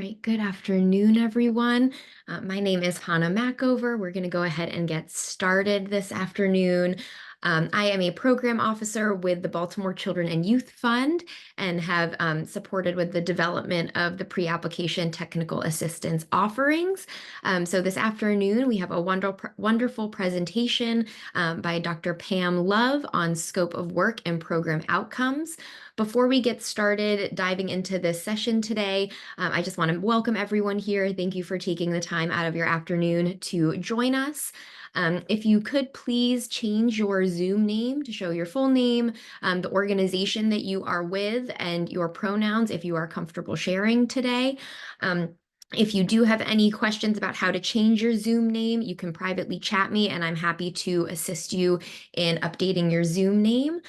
right, good afternoon, everyone. My name is Hannah Mackover. We're going to go ahead and get started this afternoon. I am a program officer with the Baltimore Children and Youth Fund and have supported with the development of the pre-application technical assistance offerings. So this afternoon, we have a wonderful presentation by Dr. Pam Love on scope of work and program outcomes. Before we get started diving into this session today, I just want to welcome everyone here. Thank you for taking the time out of your afternoon to join us. If you could please change your Zoom name to show your full name, the organization that you are with, and your pronouns if you are comfortable sharing today. If you do have any questions about how to change your Zoom name, you can privately chat me and I'm happy to assist you in updating your Zoom name.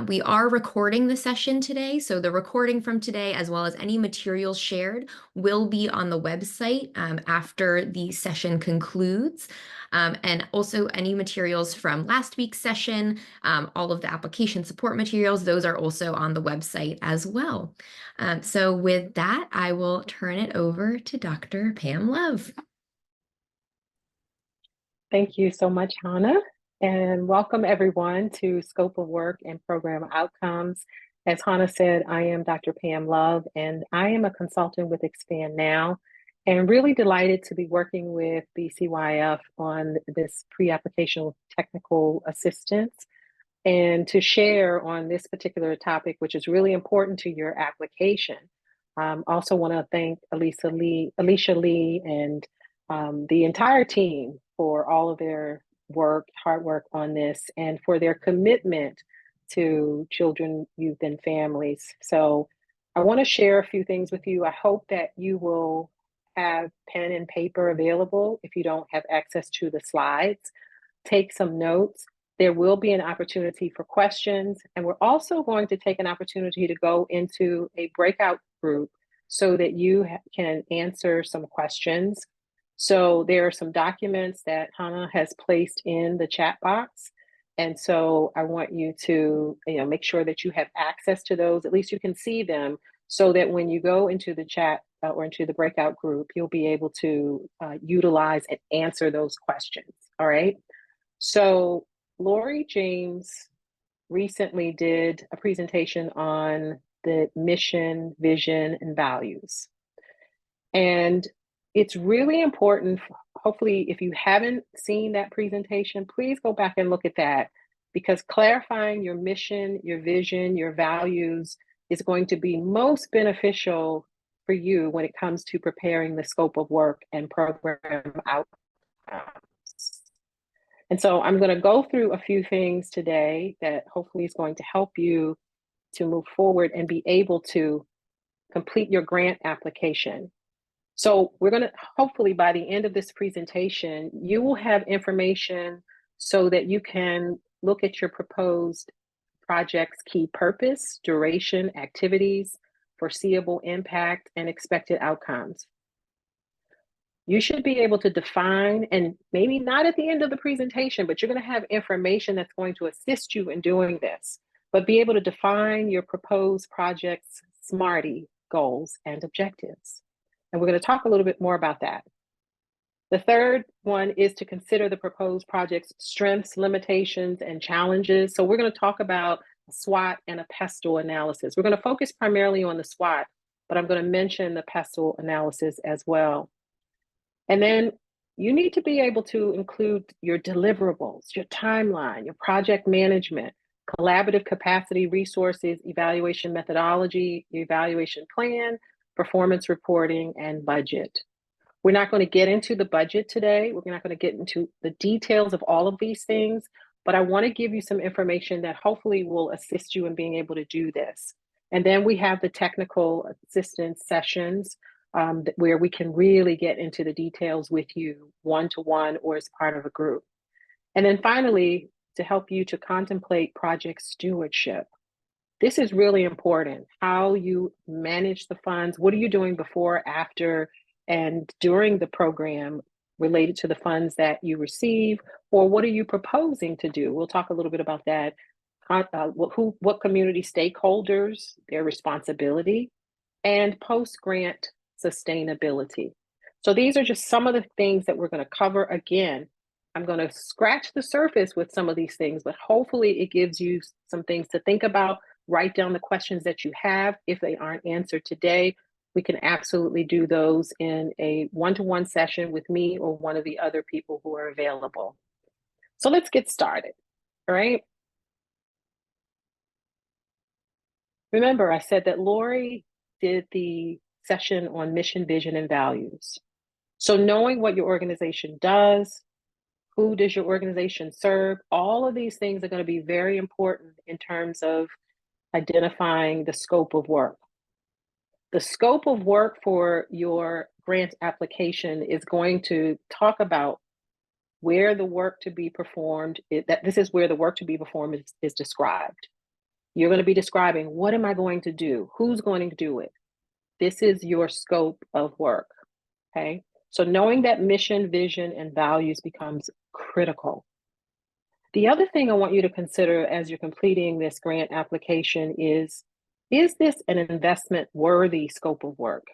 We are recording the session today, so the recording from today, as well as any materials shared, will be on the website after the session concludes. And also any materials from last week's session, all of the application support materials, those are also on the website as well. So with that, I will turn it over to Dr. Pam Love. Thank you so much, Hannah, and welcome everyone to Scope of Work and Program Outcomes. As Hannah said, I am Dr. Pam Love, and I am a consultant with Expand Now, and really delighted to be working with BCYF on this pre-application technical assistance and to share on this particular topic, which is really important to your application. Also want to thank Alicia Lee, and the entire team for all of their hard work on this, and for their commitment to children, youth, and families. So I want to share a few things with you. I hope that you will have pen and paper available if you don't have access to the slides. Take some notes. There will be an opportunity for questions, and we're also going to take an opportunity to go into a breakout group so that you can answer some questions. So there are some documents that Hannah has placed in the chat box. And so I want you to make sure that you have access to those, at least you can see them, so that when you go into the chat or into the breakout group, you'll be able to utilize and answer those questions, all right? So Lori James recently did a presentation on the mission, vision, and values. And it's really important, hopefully, if you haven't seen that presentation, please go back and look at that, because clarifying your mission, your vision, your values is going to be most beneficial for you when it comes to preparing the scope of work and program outcomes. And so I'm going to go through a few things today that hopefully is going to help you to move forward and be able to complete your grant application. So we're going to, hopefully by the end of this presentation, you will have information so that you can look at your proposed project's key purpose, duration, activities, foreseeable impact, and expected outcomes. You should be able to define, and maybe not at the end of the presentation, but you're going to have information that's going to assist you in doing this, but be able to define your proposed project's SMARTY goals and objectives. And we're going to talk a little bit more about that. The third one is to consider the proposed project's strengths, limitations, and challenges. So we're going to talk about a SWOT and a PESTLE analysis. We're going to focus primarily on the SWOT, but I'm going to mention the PESTLE analysis as well. And then you need to be able to include your deliverables, your timeline, your project management, collaborative capacity, resources, evaluation methodology, evaluation plan, performance reporting, and budget. We're not going to get into the budget today. We're not going to get into the details of all of these things, but I want to give you some information that hopefully will assist you in being able to do this. And then we have the technical assistance sessions where we can really get into the details with you one-to-one or as part of a group. And then finally, to help you to contemplate project stewardship. This is really important, how you manage the funds. What are you doing before, after, and during the program related to the funds that you receive, or what are you proposing to do? We'll talk a little bit about that. What community stakeholders, their responsibility, and post-grant sustainability. So these are just some of the things that we're going to cover. Again, I'm going to scratch the surface with some of these things, but hopefully it gives you some things to think about. Write down the questions that you have. If they aren't answered today, we can absolutely do those in a one-to-one session with me or one of the other people who are available. So let's get started, all right? Remember, I said that Lori did the session on mission, vision, and values. So knowing what your organization does, who does your organization serve, all of these things are going to be very important in terms of identifying the scope of work. The scope of work for your grant application is going to talk about where the work to be performed, that this is where the work to be performed is described. You're going to be describing, what am I going to do? Who's going to do it? This is your scope of work, okay? So knowing that mission, vision, and values becomes critical. The other thing I want you to consider as you're completing this grant application is this an investment worthy scope of work?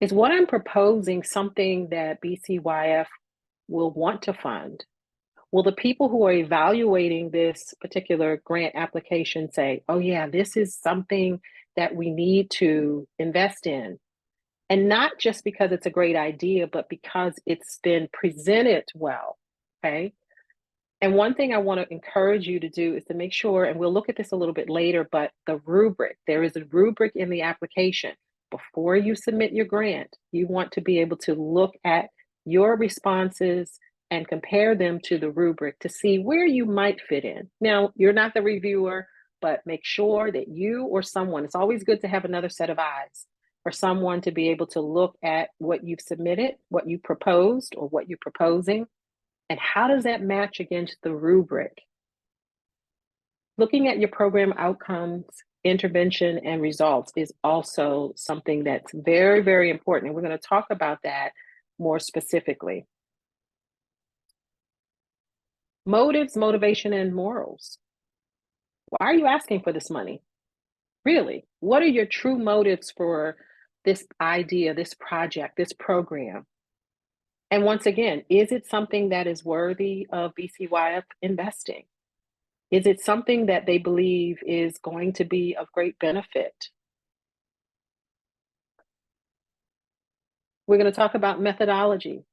Is what I'm proposing something that BCYF will want to fund? Will the people who are evaluating this particular grant application say, oh yeah, this is something that we need to invest in? And not just because it's a great idea, but because it's been presented well, okay? And one thing I want to encourage you to do is to make sure, and we'll look at this a little bit later, but the rubric, there is a rubric in the application. Before you submit your grant, you want to be able to look at your responses and compare them to the rubric to see where you might fit in. Now, you're not the reviewer, but make sure that you or someone, it's always good to have another set of eyes for someone to be able to look at what you've submitted, what you proposed, or what you're proposing, and how does that match against the rubric? Looking at your program outcomes, intervention, and results is also something that's very, very important. And we're going to talk about that more specifically. Motives, motivation, and morals. Why are you asking for this money? Really? What are your true motives for this idea, this project, this program? And once again, is it something that is worthy of BCYF investing? Is it something that they believe is going to be of great benefit? We're going to talk about methodology.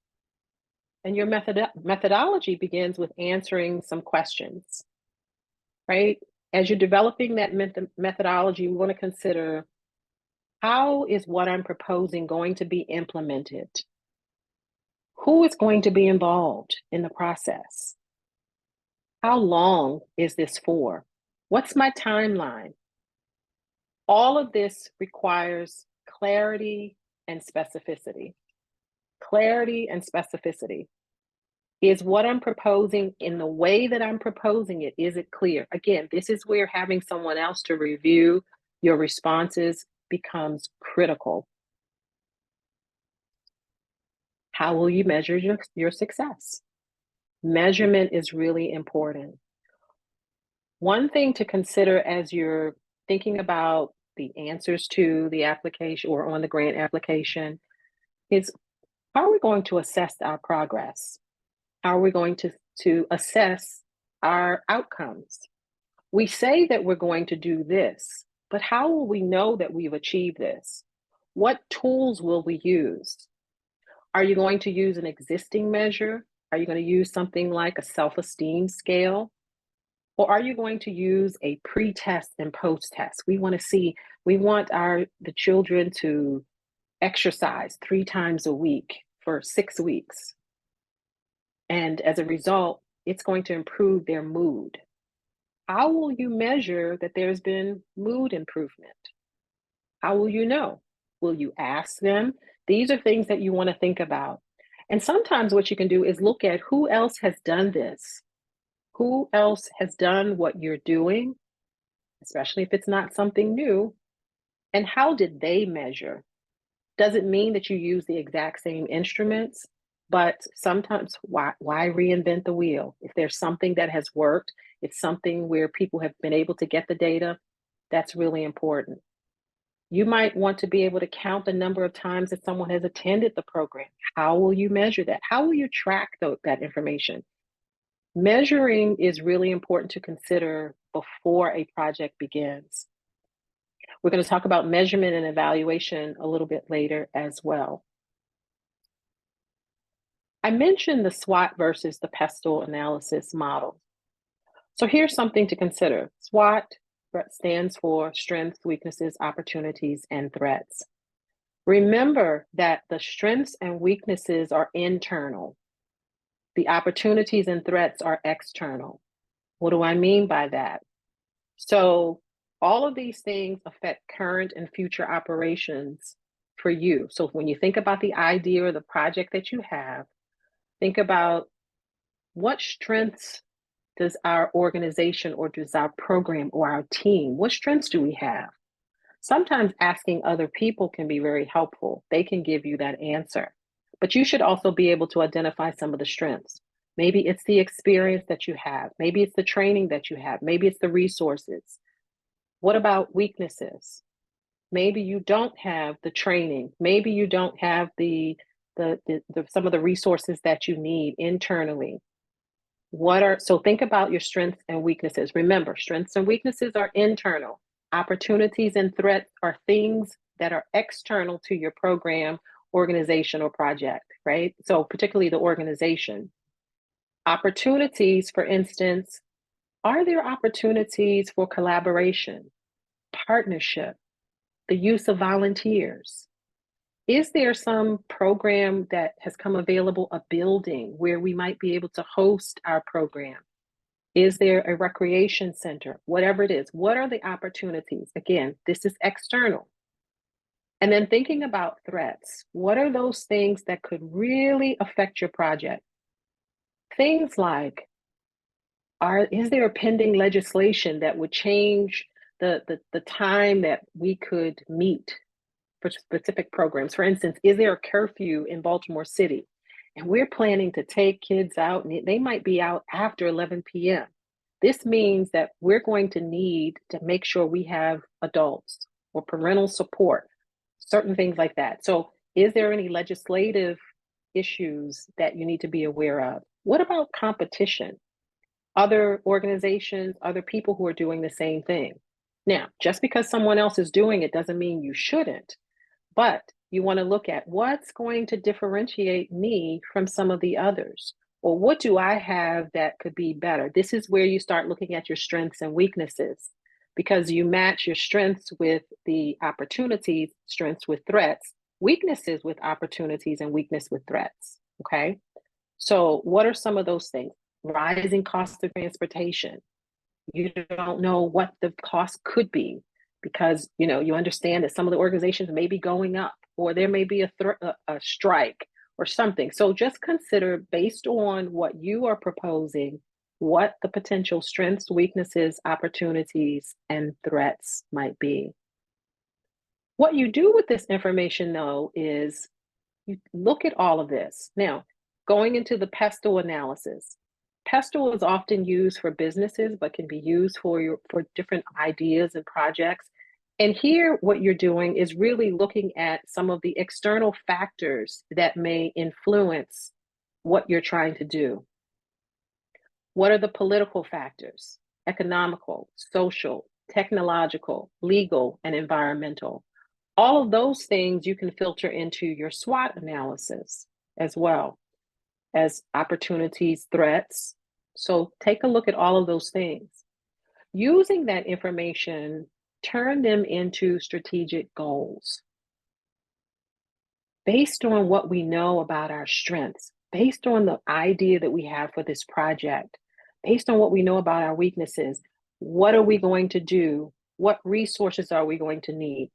And your methodology begins with answering some questions, right? As you're developing that methodology, we want to consider, how is what I'm proposing going to be implemented? Who is going to be involved in the process? How long is this for? What's my timeline? All of this requires clarity and specificity. Clarity and specificity. Is what I'm proposing, in the way that I'm proposing it, is it clear? Again, this is where having someone else to review your responses becomes critical. How will you measure your success? Measurement is really important. One thing to consider as you're thinking about the answers to the application or on the grant application is, how are we going to assess our progress? How are we going to assess our outcomes? We say that we're going to do this, but how will we know that we've achieved this? What tools will we use? Are you going to use an existing measure? Are you going to use something like a self-esteem scale? Or are you going to use a pre-test and post-test? We want the children to exercise 3 times a week for 6 weeks. And as a result, it's going to improve their mood. How will you measure that there's been mood improvement? How will you know? Will you ask them? These are things that you want to think about. And sometimes what you can do is look at who else has done this. Who else has done what you're doing, especially if it's not something new, and how did they measure? Doesn't mean that you use the exact same instruments, but sometimes why reinvent the wheel? If there's something that has worked, it's something where people have been able to get the data, that's really important. You might want to be able to count the number of times that someone has attended the program. How will you measure that? How will you track that information? Measuring is really important to consider before a project begins. We're going to talk about measurement and evaluation a little bit later as well. I mentioned the SWOT versus the PESTLE analysis model. So here's something to consider. SWOT stands for strengths, weaknesses, opportunities, and threats. Remember that the strengths and weaknesses are internal. The opportunities and threats are external. What do I mean by that? So all of these things affect current and future operations for you. So when you think about the idea or the project that you have, think about what strengths does our organization or does our program or our team, what strengths do we have? Sometimes asking other people can be very helpful. They can give you that answer. But you should also be able to identify some of the strengths. Maybe it's the experience that you have. Maybe it's the training that you have. Maybe it's the resources. What about weaknesses? Maybe you don't have the training. Maybe you don't have some of the resources that you need internally. So think about your strengths and weaknesses. Remember, strengths and weaknesses are internal. Opportunities and threats are things that are external to your program, organization, or project, right? So particularly the organization. Opportunities, for instance, are there opportunities for collaboration, partnership, the use of volunteers? Is there some program that has come available, a building where we might be able to host our program? Is there a recreation center? Whatever it is, what are the opportunities? Again, this is external. And then thinking about threats, what are those things that could really affect your project? Things like, is there a pending legislation that would change the time that we could meet for specific programs? For instance, is there a curfew in Baltimore City? And we're planning to take kids out, and they might be out after 11 p.m. This means that we're going to need to make sure we have adults or parental support, certain things like that. So is there any legislative issues that you need to be aware of? What about competition? Other organizations, other people who are doing the same thing. Now, just because someone else is doing it doesn't mean you shouldn't, but you want to look at what's going to differentiate me from some of the others, or what do I have that could be better? This is where you start looking at your strengths and weaknesses, because you match your strengths with the opportunities, strengths with threats, weaknesses with opportunities, and weakness with threats. Okay. So what are some of those things? Rising cost of transportation. You don't know what the cost could be because you understand that some of the organizations may be going up, or there may be a strike or something. So just consider, based on what you are proposing, what the potential strengths, weaknesses, opportunities, and threats might be. What you do with this information, though, is you look at all of this. Now, going into the PESTLE analysis. PESTLE is often used for businesses, but can be used for different ideas and projects. And here, what you're doing is really looking at some of the external factors that may influence what you're trying to do. What are the political factors? Economical, social, technological, legal, and environmental. All of those things you can filter into your SWOT analysis as well as opportunities, threats. So take a look at all of those things. Using that information, turn them into strategic goals. Based on what we know about our strengths, based on the idea that we have for this project, based on what we know about our weaknesses, what are we going to do? What resources are we going to need?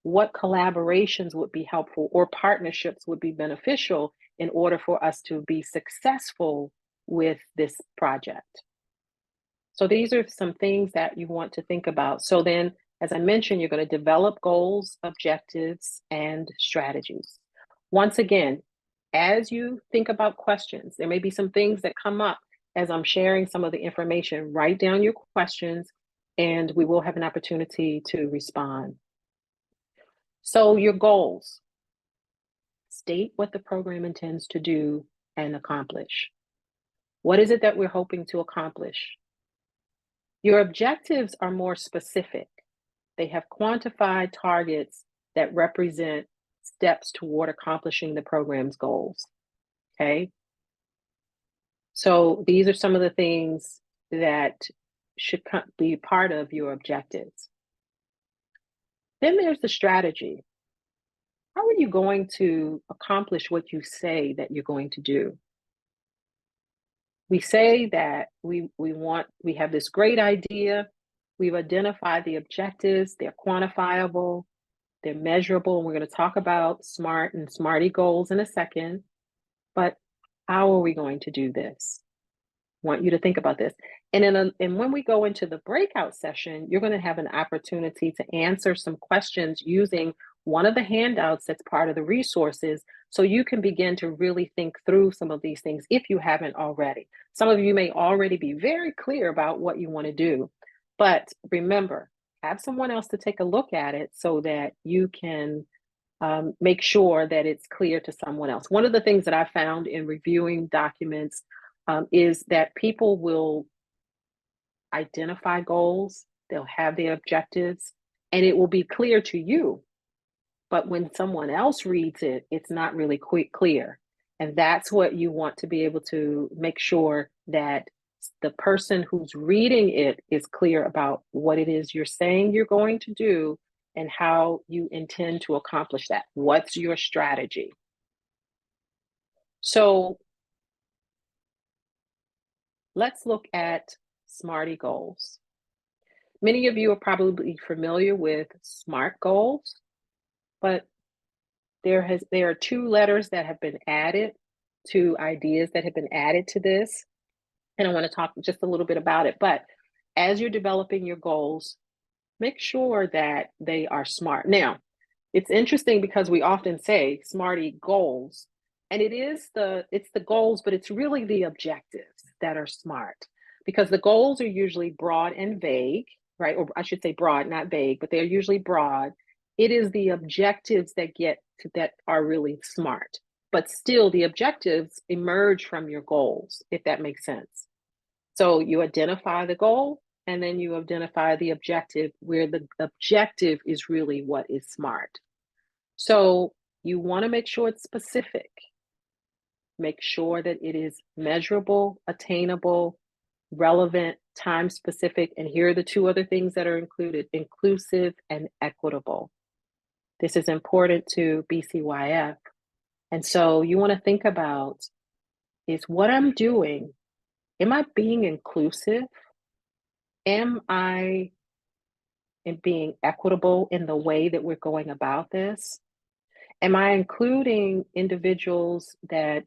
What collaborations would be helpful or partnerships would be beneficial in order for us to be successful with this project? So these are some things that you want to think about. So then, as I mentioned, you're going to develop goals, objectives, and strategies. Once again, as you think about questions, there may be some things that come up as I'm sharing some of the information. Write down your questions, and we will have an opportunity to respond. So your goals, state what the program intends to do and accomplish. What is it that we're hoping to accomplish? Your objectives are more specific. They have quantified targets that represent steps toward accomplishing the program's goals. Okay. So these are some of the things that should be part of your objectives. Then there's the strategy. How are you going to accomplish what you say that you're going to do? We say that we have this great idea. We've identified the objectives, they're quantifiable, they're measurable, and we're going to talk about SMART and SMARTY goals in a second. But how are we going to do this? I want you to think about this. And when we go into the breakout session, you're going to have an opportunity to answer some questions using one of the handouts that's part of the resources, so you can begin to really think through some of these things if you haven't already. Some of you may already be very clear about what you want to do, but remember, have someone else to take a look at it so that you can make sure that it's clear to someone else. One of the things that I found in reviewing documents is that people will identify goals, they'll have their objectives, and it will be clear to you. But when someone else reads it, it's not really clear. And that's what you want to be able to make sure that the person who's reading it is clear about what it is you're saying you're going to do and how you intend to accomplish that. What's your strategy? So let's look at SMARTY goals. Many of you are probably familiar with SMART goals, but there are 2 letters that have been added, 2 ideas that have been added to this, and I want to talk just a little bit about it. But as you're developing your goals, make sure that they are SMART. Now, it's interesting because we often say SMARTY goals, and it's the goals, but it's really the objectives that are SMART, because the goals are usually broad and vague, right? Or I should say broad, not vague, but they're usually broad. It is the objectives that are really SMART, but still the objectives emerge from your goals, if that makes sense. So you identify the goal, and then you identify the objective, where the objective is really what is SMART. So you want to make sure it's specific. Make sure that it is measurable, attainable, relevant, time specific. And here are the 2 other things that are included: inclusive and equitable. This is important to BCYF. And so you want to think about, is what I'm doing, am I being inclusive? Am I being equitable in the way that we're going about this? Am I including individuals that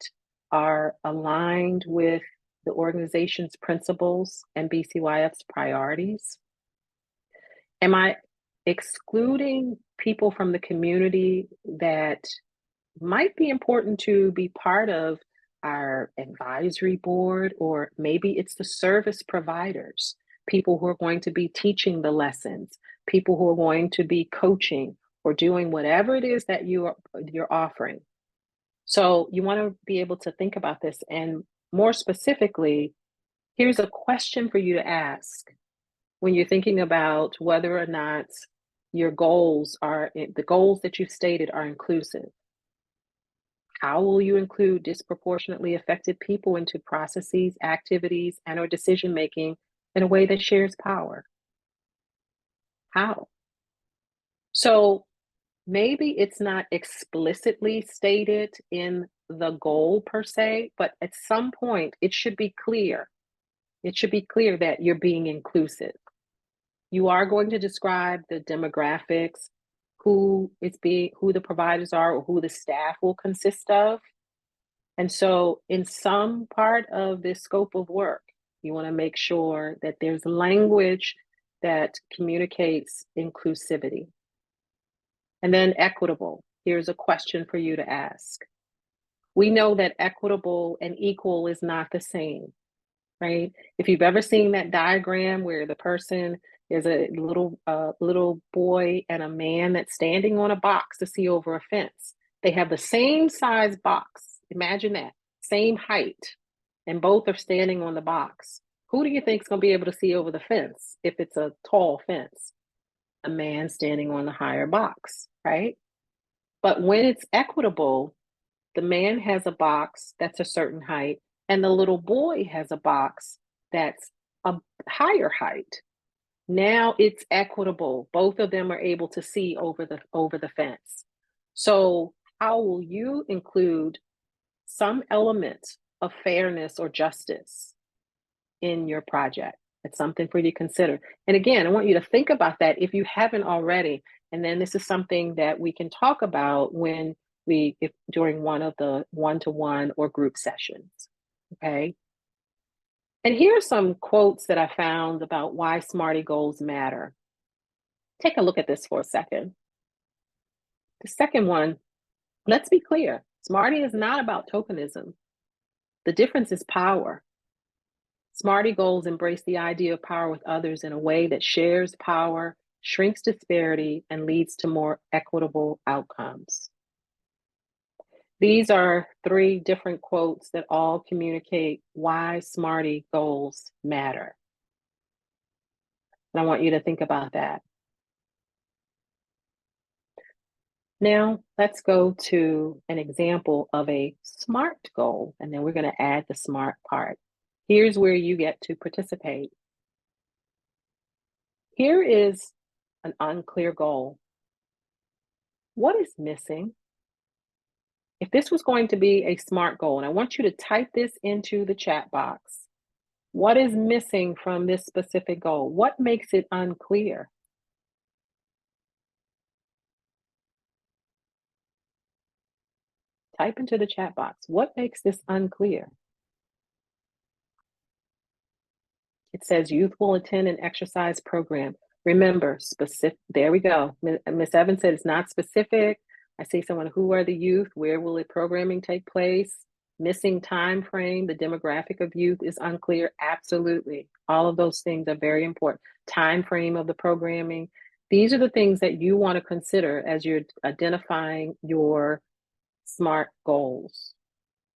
are aligned with the organization's principles and BCYF's priorities? Am I excluding people from the community that might be important to be part of our advisory board, or maybe it's the service providers, people who are going to be teaching the lessons, people who are going to be coaching or doing whatever it is that you're offering. So you want to be able to think about this, and more specifically, here's a question for you to ask when you're thinking about whether or not your goals the goals that you've stated are inclusive. How will you include disproportionately affected people into processes, activities, and/or decision making in a way that shares power? How? So maybe it's not explicitly stated in the goal per se, but at some point it should be clear. It should be clear that you're being inclusive. You are going to describe the demographics, who the providers are, or who the staff will consist of. And so in some part of this scope of work, you want to make sure that there's language that communicates inclusivity. And then equitable. Here's a question for you to ask. We know that equitable and equal is not the same, right? If you've ever seen that diagram where the person There's a little boy and a man that's standing on a box to see over a fence. They have the same size box. Imagine that, same height, and both are standing on the box. Who do you think is going to be able to see over the fence if it's a tall fence? A man standing on the higher box, right? But when it's equitable, the man has a box that's a certain height, and the little boy has a box that's a higher height. Now it's equitable. Both of them are able to see over the fence. So how will you include some element of fairness or justice in your project? It's something for you to consider. And again, I want you to think about that if you haven't already. And then this is something that we can talk about when if during one of the one-to-one or group sessions. Okay. And here are some quotes that I found about why SMARTY goals matter. Take a look at this for a second. The second one, let's be clear, SMARTY is not about tokenism. The difference is power. SMARTY goals embrace the idea of power with others in a way that shares power, shrinks disparity, and leads to more equitable outcomes. These are 3 different quotes that all communicate why SMARTY goals matter. And I want you to think about that. Now, let's go to an example of a SMART goal, and then we're going to add the SMART part. Here's where you get to participate. Here is an unclear goal. What is missing? If this was going to be a SMART goal, and I want you to type this into the chat box, what is missing from this specific goal? What makes it unclear? Type into the chat box, what makes this unclear? It says youth will attend an exercise program. Remember, specific, there we go. Ms. Evans said it's not specific. I see someone, who are the youth? Where will the programming take place? Missing time frame, the demographic of youth is unclear. Absolutely. All of those things are very important. Time frame of the programming. These are the things that you want to consider as you're identifying your SMART goals.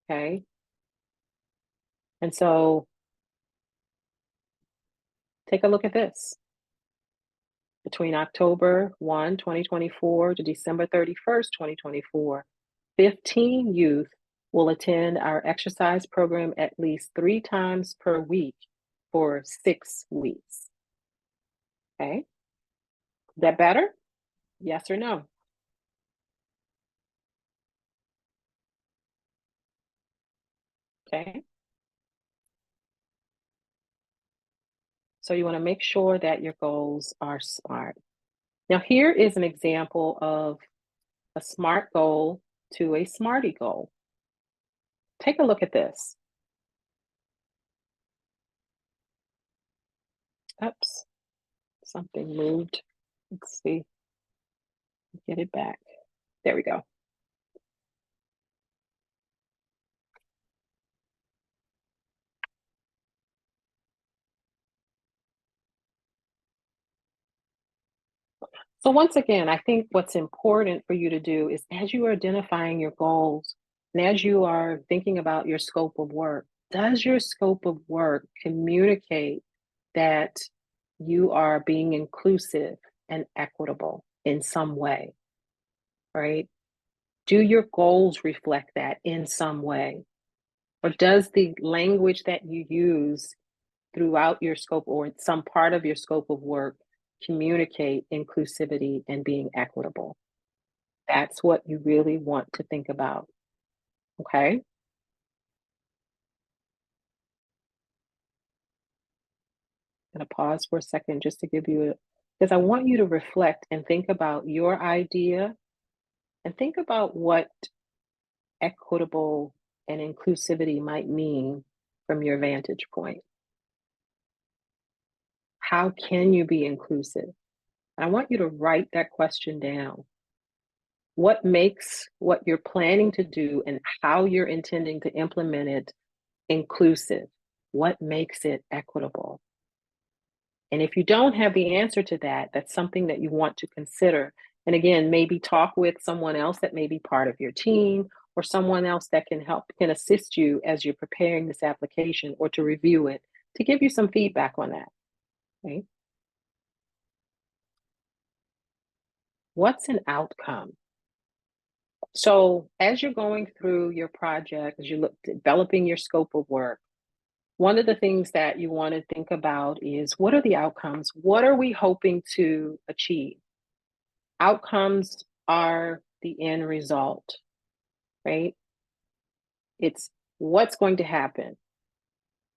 Okay. And so take a look at this. Between October 1, 2024 to December 31st, 2024, 15 youth will attend our exercise program at least 3 times per week for 6 weeks. Okay. Is that better? Yes or no? Okay. So you want to make sure that your goals are SMART. Now, here is an example of a SMART goal to a SMARTY goal. Take a look at this. Oops, something moved. Let's see. Get it back. There we go. So once again, I think what's important for you to do is, as you are identifying your goals and as you are thinking about your scope of work, does your scope of work communicate that you are being inclusive and equitable in some way, right? Do your goals reflect that in some way? Or does the language that you use throughout your scope or some part of your scope of work communicate inclusivity and being equitable? That's what you really want to think about. Okay. I'm going to pause for a second just to give you because I want you to reflect and think about your idea and think about what equitable and inclusivity might mean from your vantage point. How can you be inclusive? And I want you to write that question down. What makes what you're planning to do and how you're intending to implement it inclusive? What makes it equitable? And if you don't have the answer to that, that's something that you want to consider. And again, maybe talk with someone else that may be part of your team or someone else that can assist you as you're preparing this application or to review it to give you some feedback on that. Right? What's an outcome? So as you're going through your project, as you developing your scope of work, one of the things that you want to think about is what are the outcomes? What are we hoping to achieve? Outcomes are the end result, right? It's what's going to happen.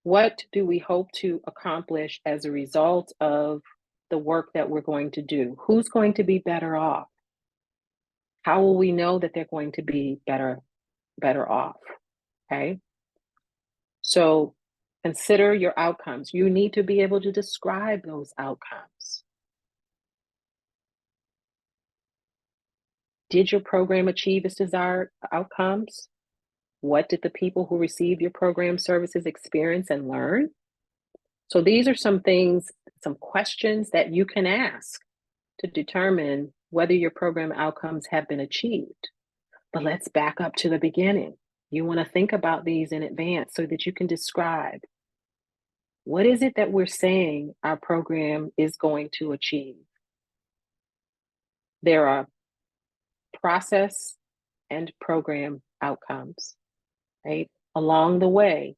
What do we hope to accomplish as a result of the work that we're going to do? Who's going to be better off? How will we know that they're going to be better off? Okay. So consider your outcomes. You need to be able to describe those outcomes. Did your program achieve its desired outcomes? What did the people who receive your program services experience and learn? So these are some things, some questions that you can ask to determine whether your program outcomes have been achieved. But let's back up to the beginning. You want to think about these in advance so that you can describe what is it that we're saying our program is going to achieve. There are process and program outcomes, right? Along the way,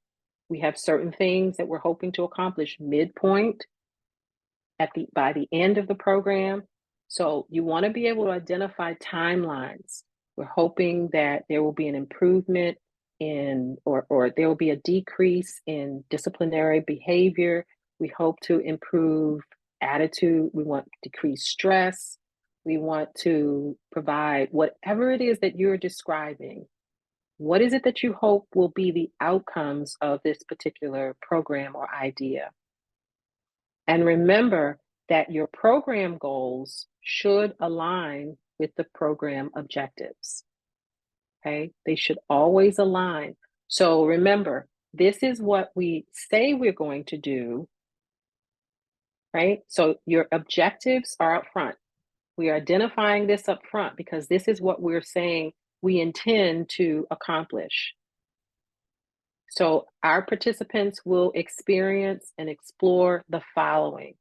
we have certain things that we're hoping to accomplish midpoint by the end of the program. So you want to be able to identify timelines. We're hoping that there will be an improvement in, or there will be a decrease in disciplinary behavior. We hope to improve attitude. We want to decrease stress. We want to provide whatever it is that you're describing. What is it that you hope will be the outcomes of this particular program or idea? And remember that your program goals should align with the program objectives. Okay, they should always align. So remember, this is what we say we're going to do, right? So your objectives are up front. We are identifying this up front because this is what we're saying we intend to accomplish. So our participants will experience and explore the following.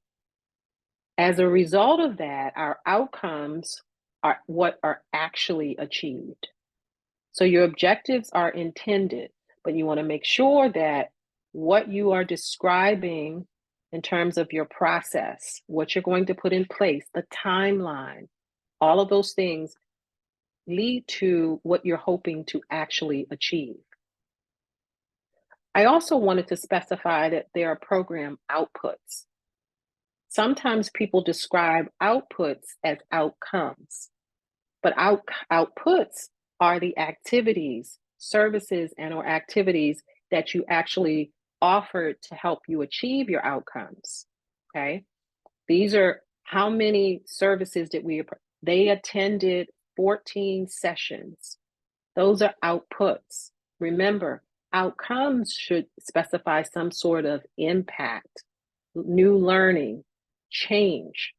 As a result of that, our outcomes are what are actually achieved. So your objectives are intended, but you want to make sure that what you are describing in terms of your process, what you're going to put in place, the timeline, all of those things lead to what you're hoping to actually achieve. I also wanted to specify that there are program outputs. Sometimes people describe outputs as outcomes, but outputs are the activities, services, and or activities that you actually offered to help you achieve your outcomes. Okay, these are how many services did they attended 14 sessions. Those are outputs. Remember, outcomes should specify some sort of impact, new learning, change.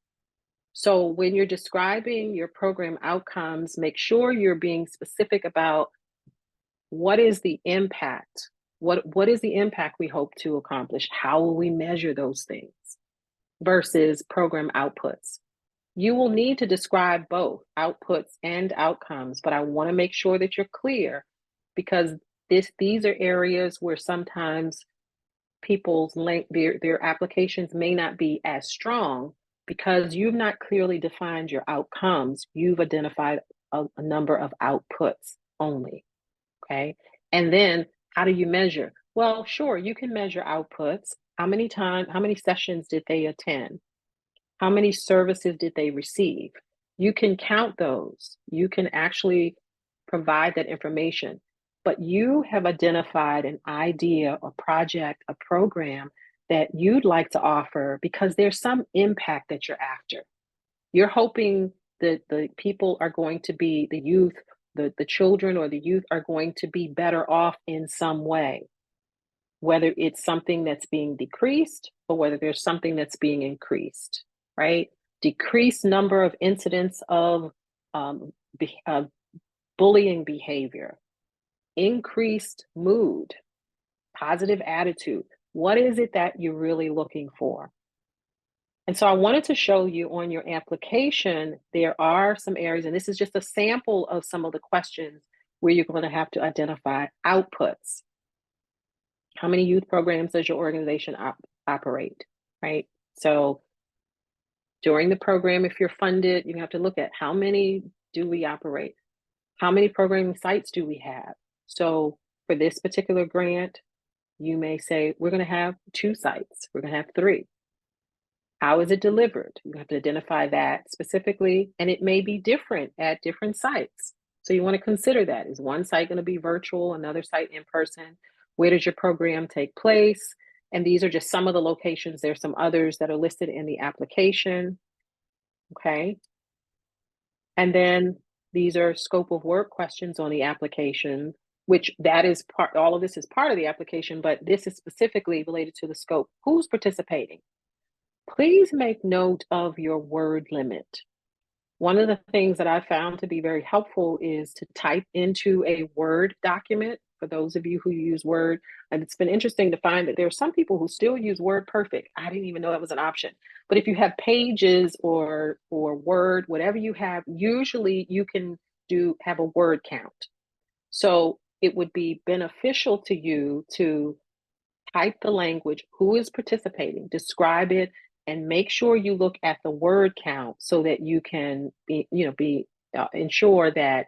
So when you're describing your program outcomes, make sure you're being specific about what is the impact? What is the impact we hope to accomplish? How will we measure those things versus program outputs? You will need to describe both outputs and outcomes, but I want to make sure that you're clear because these are areas where sometimes their applications may not be as strong because you've not clearly defined your outcomes. You've identified a number of outputs only. Okay. And then how do you measure? Well, sure, you can measure outputs. How many sessions did they attend? How many services did they receive? You can count those. You can actually provide that information. But you have identified an idea, a project, a program that you'd like to offer because there's some impact that you're after. You're hoping that the people are going to be, the youth, the children or the youth are going to be better off in some way. whether it's something that's being decreased or whether there's something that's being increased, right? Decreased number of incidents of bullying behavior, increased mood, positive attitude. What is it that you're really looking for? And so I wanted to show you on your application, there are some areas, and this is just a sample of some of the questions where you're going to have to identify outputs. How many youth programs does your organization operate, right? So during the program, if you're funded, you have to look at how many do we operate? How many programming sites do we have? So for this particular grant, you may say, we're going to have 2 sites, we're going to have 3. How is it delivered? You have to identify that specifically, and it may be different at different sites. So you want to consider that. Is one site going to be virtual, another site in person? Where does your program take place? And these are just some of the locations. There's some others that are listed in the application. Okay. And then these are scope of work questions on the application, which that is part, all of this is part of the application, but this is specifically related to the scope. Who's participating? Please make note of your word limit. One of the things that I found to be very helpful is to type into a Word document. For those of you who use Word, and it's been interesting to find that there are some people who still use Word Perfect. I didn't even know that was an option. But if you have Pages or Word, whatever you have, usually you can have a word count. So it would be beneficial to you to type the language, who is participating, describe it, and make sure you look at the word count so that you can ensure that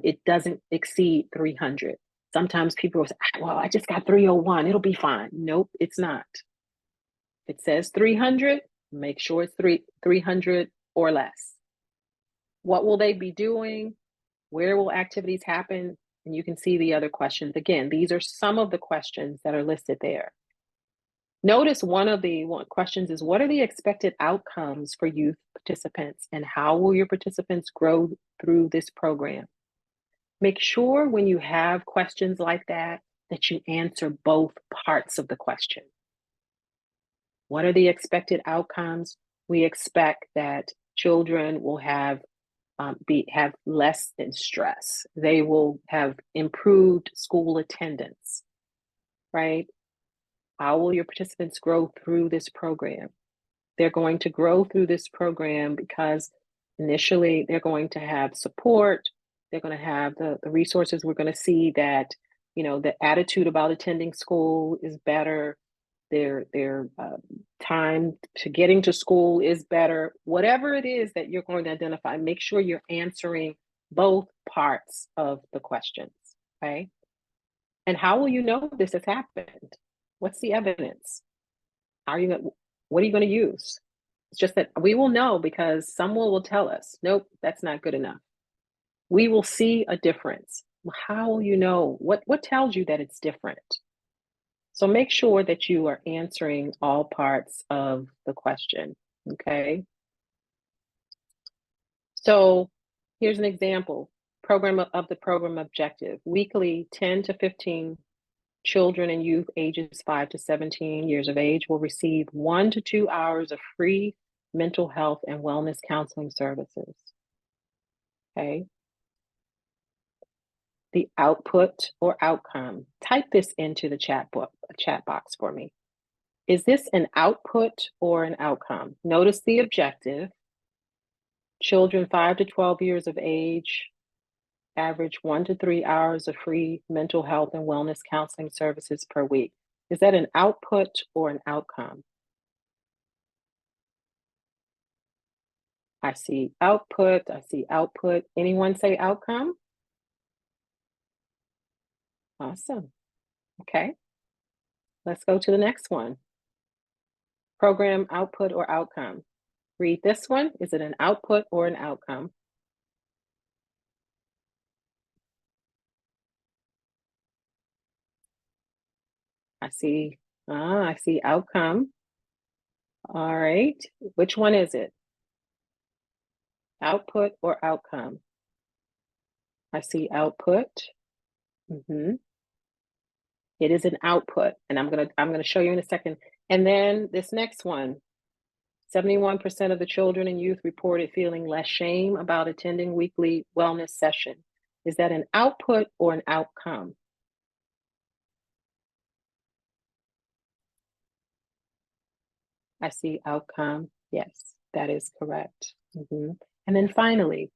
it doesn't exceed 300. Sometimes people will say, well, I just got 301, it'll be fine. Nope, it's not. If it says 300, make sure it's 300 or less. What will they be doing? Where will activities happen? And you can see the other questions. Again, these are some of the questions that are listed there. Notice one of the questions is, what are the expected outcomes for youth participants, and how will your participants grow through this program? Make sure when you have questions like that you answer both parts of the question. What are the expected outcomes? We expect that children will have less than stress. They will have improved school attendance, right? How will your participants grow through this program? They're going to grow through this program because initially they're going to have support. They're going to have the resources. We're going to see that, the attitude about attending school is better. Their time to getting to school is better. Whatever it is that you're going to identify, make sure you're answering both parts of the questions, okay? And how will you know this has happened? What's the evidence? What are you going to use? It's just that we will know because someone will tell us, nope, that's not good enough. We will see a difference. How will you know? What tells you that it's different? So make sure that you are answering all parts of the question, okay? So here's an example. Of the program objective. Weekly, 10 to 15 children and youth ages 5 to 17 years of age will receive 1 to 2 hours of free mental health and wellness counseling services. Okay. The output or outcome. Type this into the chat box for me. Is this an output or an outcome? Notice the objective. Children 5 to 12 years of age average 1 to 3 hours of free mental health and wellness counseling services per week. Is that an output or an outcome? I see output, I see output. Anyone say outcome? Awesome. Okay. Let's go to the next one. Program output or outcome. Read this one. Is it an output or an outcome? I see outcome. All right. Which one is it? Output or outcome? I see output. It is an output, and I'm gonna show you in a second. And then this next one, 71% of the children and youth reported feeling less shame about attending weekly wellness session. Is that an output or an outcome? I see outcome. Yes, that is correct. And then finally,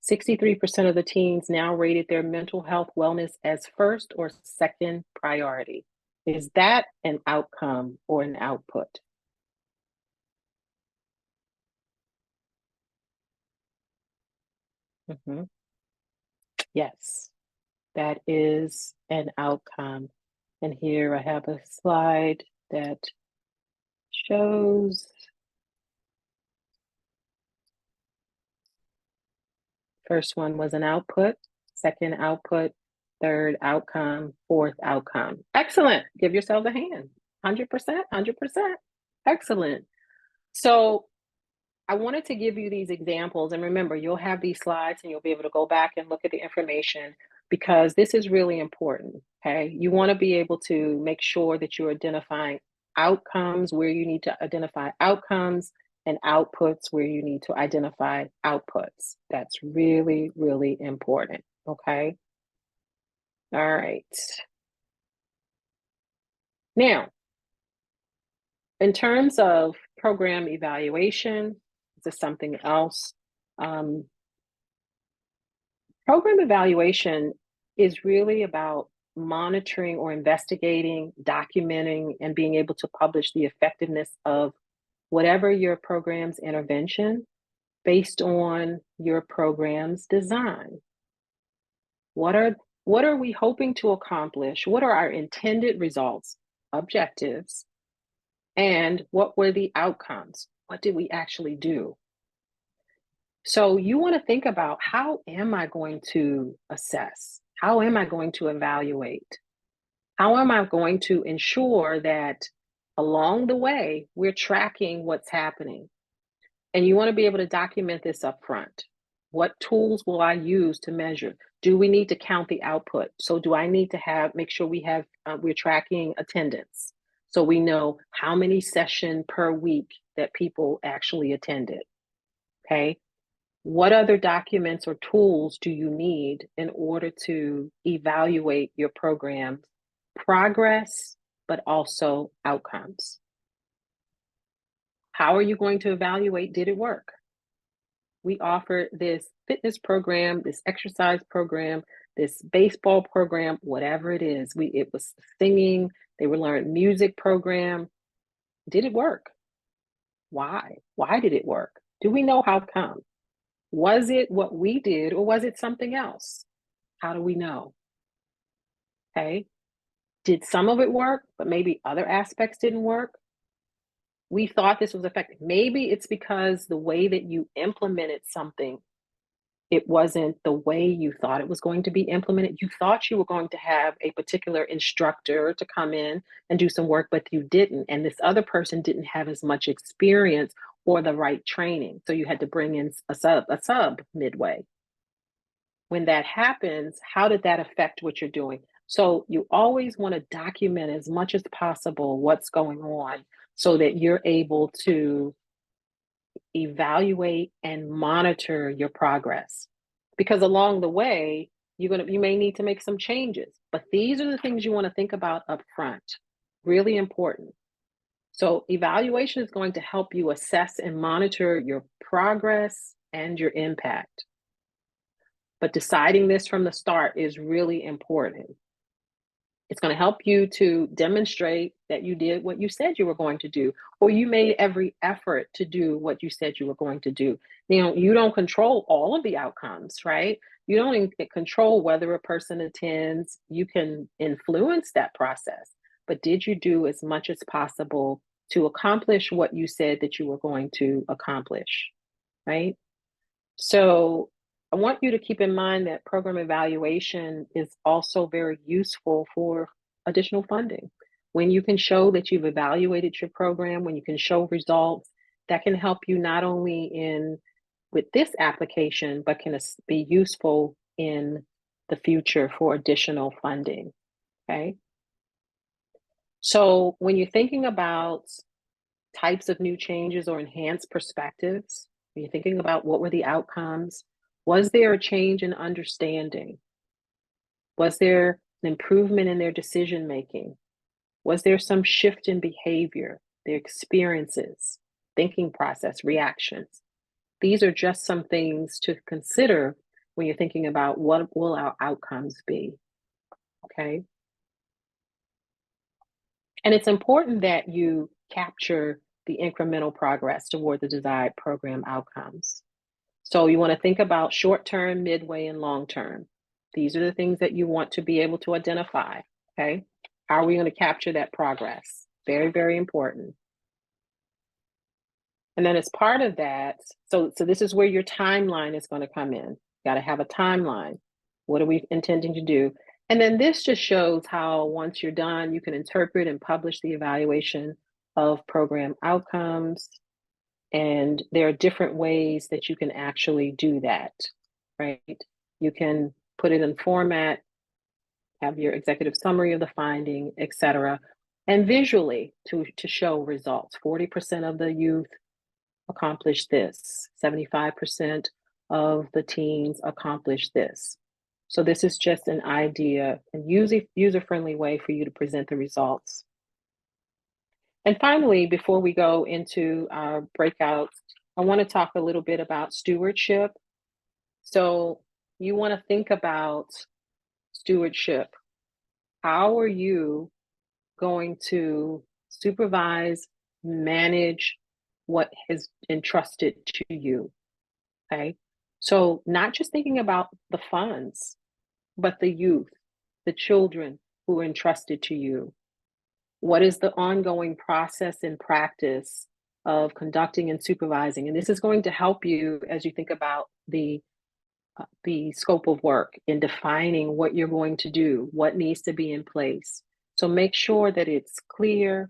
63% of the teens now rated their mental health wellness as first or second priority. Is that an outcome or an output? Mhm. Yes, that is an outcome. And here I have a slide that shows first one was an output, second output, third outcome, fourth outcome. Excellent. Give yourself a hand. 100%, 100%. Excellent. So I wanted to give you these examples. And remember, you'll have these slides and you'll be able to go back and look at the information because this is really important. Okay. You want to be able to make sure that you're identifying outcomes where you need to identify outcomes and outputs where you need to identify outputs. That's really, really important. Okay. All right. Now, in terms of program evaluation, this is something else. Um, Program evaluation is really about monitoring or investigating, documenting, and being able to publish the effectiveness of whatever your program's intervention based on your program's design. What are what are we hoping to accomplish? What are our intended results, objectives, and what were the outcomes? What did we actually do? So you want to think about how am I going to assess? How am I going to evaluate? How am I going to ensure that along the way we're tracking what's happening? And you want to be able to document this up front. What tools will I use to measure? Do we need to count the output? So do I need to have make sure we're tracking attendance so we know how many sessions per week that people actually attended? Okay. What other documents or tools do you need in order to evaluate your program's progress, but also outcomes? How are you going to evaluate did it work? We offer this fitness program, this exercise program, this baseball program, whatever it is. It was singing, they were learning music program. Did it work? Why? Why did it work? Do we know how come? Was it what we did or was it something else? How do we know? Okay. Did some of it work, but maybe other aspects didn't work? We thought this was effective. Maybe it's because the way that you implemented something, it wasn't the way you thought it was going to be implemented. You thought you were going to have a particular instructor to come in and do some work, but you didn't. And this other person didn't have as much experience or the right training. So you had to bring in a sub midway. When that happens, how did that affect what you're doing? So you always want to document as much as possible what's going on so that you're able to evaluate and monitor your progress. Because along the way, you may need to make some changes. But these are the things you want to think about up front. Really important. So evaluation is going to help you assess and monitor your progress and your impact. But deciding this from the start is really important. It's going to help you to demonstrate that you did what you said you were going to do, or you made every effort to do what you said you were going to do. You don't control all of the outcomes, right? You don't even control whether a person attends. You can influence that process. But did you do as much as possible to accomplish what you said that you were going to accomplish, right? So I want you to keep in mind that program evaluation is also very useful for additional funding. When you can show that you've evaluated your program, when you can show results, that can help you not only in with this application, but can be useful in the future for additional funding. Okay. So when you're thinking about types of new changes or enhanced perspectives, when you're thinking about what were the outcomes, was there a change in understanding? Was there an improvement in their decision making? Was there some shift in behavior, their experiences, thinking process, reactions? These are just some things to consider when you're thinking about what will our outcomes be, okay? And it's important that you capture the incremental progress toward the desired program outcomes. So you want to think about short term, midway, and long term. These are the things that you want to be able to identify, okay? How are we going to capture that progress? Very, very important. And then as part of that, so this is where your timeline is going to come in. You got to have a timeline. What are we intending to do? And then this just shows how once you're done, you can interpret and publish the evaluation of program outcomes. And there are different ways that you can actually do that, right? You can put it in format, have your executive summary of the finding, et cetera, and visually to show results. 40% of the youth accomplished this, 75% of the teens accomplished this. So this is just an idea, a user-friendly way for you to present the results. And finally, before we go into our breakouts, I want to talk a little bit about stewardship. So you want to think about stewardship. How are you going to supervise, manage what is entrusted to you? Okay. So not just thinking about the funds, but the youth, the children who are entrusted to you. What is the ongoing process and practice of conducting and supervising? And this is going to help you as you think about the scope of work in defining what you're going to do, what needs to be in place. So make sure that it's clear.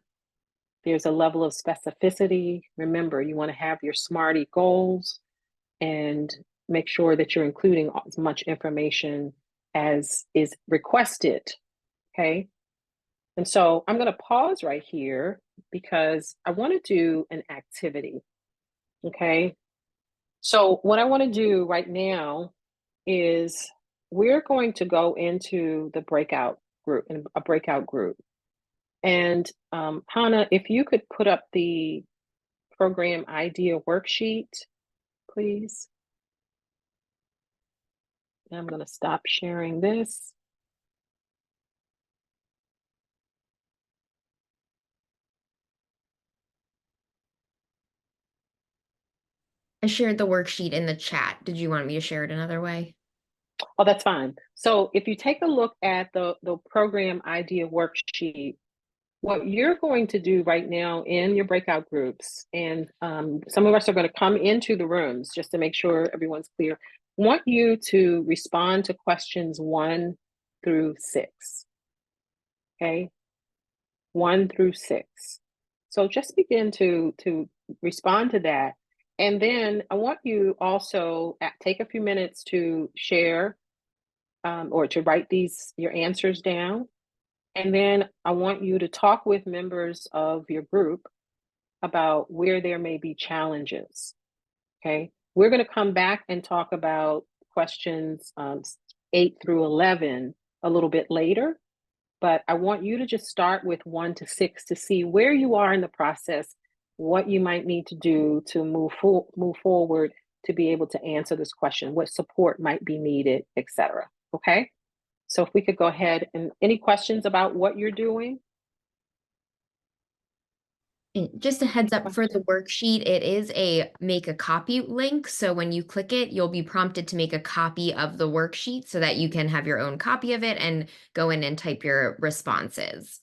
There's a level of specificity. Remember, you want to have your SMARTY goals and make sure that you're including as much information as is requested, okay? And so I'm going to pause right here because I want to do an activity, okay? So what I want to do right now is we're going to go into the breakout group, in a breakout group. And Hannah, if you could put up the program idea worksheet, please. And I'm going to stop sharing this. I shared the worksheet in the chat. Did you want me to share it another way? Oh, that's fine. So if you take a look at the program idea worksheet, what you're going to do right now in your breakout groups, and some of us are going to come into the rooms just to make sure everyone's clear, want you to respond to questions 1 through 6, okay? 1 through 6. So just begin to respond to that. And then I want you also take a few minutes to share or to write your answers down. And then I want you to talk with members of your group about where there may be challenges. Okay. We're going to come back and talk about questions 8 through 11 a little bit later. But I want you to just start with 1 to 6 to see where you are in the process, what you might need to do to move forward to be able to answer this question, what support might be needed, etc. Okay. So if we could go ahead and any questions about what you're doing? And just a heads up for the worksheet, it is a make a copy link. So when you click it, you'll be prompted to make a copy of the worksheet so that you can have your own copy of it and go in and type your responses.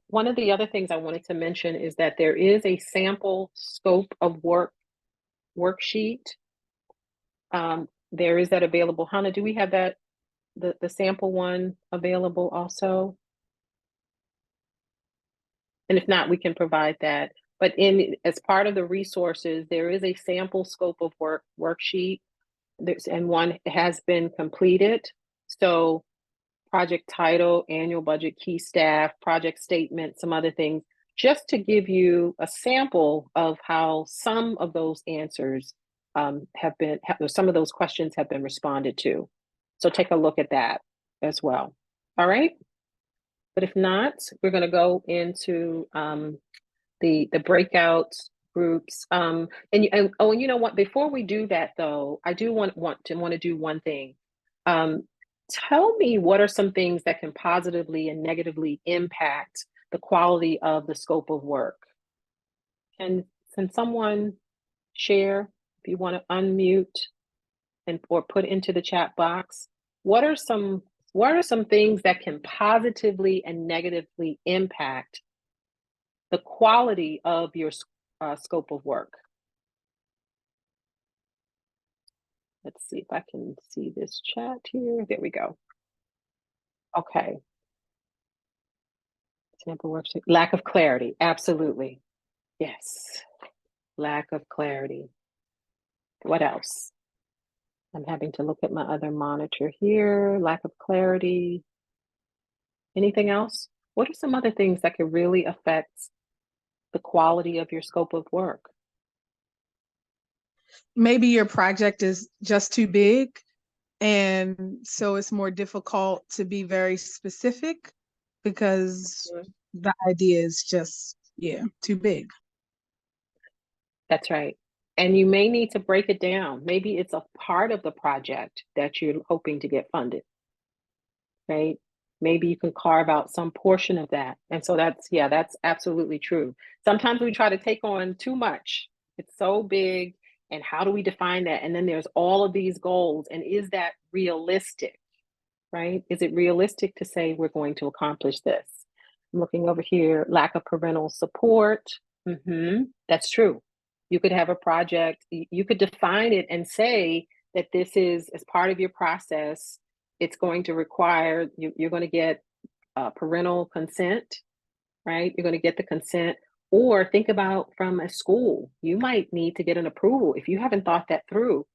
One of the other things I wanted to mention is that there is a sample scope of work worksheet. There is that available. Hannah, do we have that, the sample one available also? And if not, we can provide that. But as part of the resources, there is a sample scope of work worksheet. And one has been completed. So project title, annual budget, key staff, project statement, some other things, just to give you a sample of how some of those answers some of those questions have been responded to. So take a look at that as well. All right. But if not, we're going to go into the breakout groups. And you know what? Before we do that, though, I do want to do one thing. Tell me what are some things that can positively and negatively impact the quality of the scope of work. And can someone share, if you want to unmute or put into the chat box, what are some things that can positively and negatively impact the quality of your scope of work? Let's see if I can see this chat here. There we go. Okay. Sample worksheet. Lack of clarity. Absolutely. Yes. Lack of clarity. What else? I'm having to look at my other monitor here. Lack of clarity. Anything else? What are some other things that could really affect the quality of your scope of work? Maybe your project is just too big, and so it's more difficult to be very specific because the idea is just, too big. That's right. And you may need to break it down. Maybe it's a part of the project that you're hoping to get funded, right? Maybe you can carve out some portion of that. And so that's absolutely true. Sometimes we try to take on too much. It's so big. And how do we define that? And then there's all of these goals. And is that realistic, right? Is it realistic to say we're going to accomplish this? I'm looking over here, lack of parental support. That's true. You could have a project, you could define it and say that this is, as part of your process, it's going to require, you're going to get parental consent, right? You're going to get the consent. Or think about from a school, you might need to get an approval if you haven't thought that through.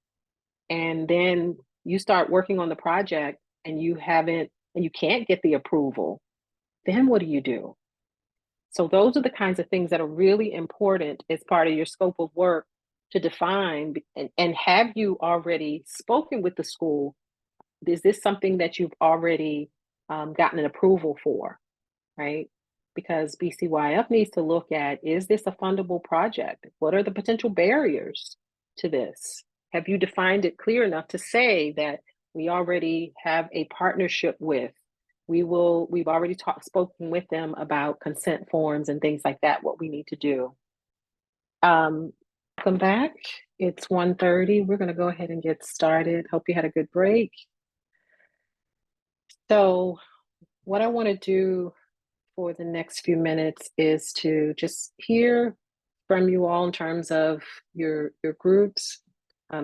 And then you start working on the project and you can't get the approval. Then what do you do? So those are the kinds of things that are really important as part of your scope of work to define. And have you already spoken with the school? Is this something that you've already gotten an approval for, right? Because BCYF needs to look at, is this a fundable project? What are the potential barriers to this? Have you defined it clear enough to say that we already have a partnership with? We've already spoken with them about consent forms and things like that, what we need to do. Welcome back. It's 1:30. We're going to go ahead and get started. Hope you had a good break. So what I want to do for the next few minutes is to just hear from you all in terms of your groups,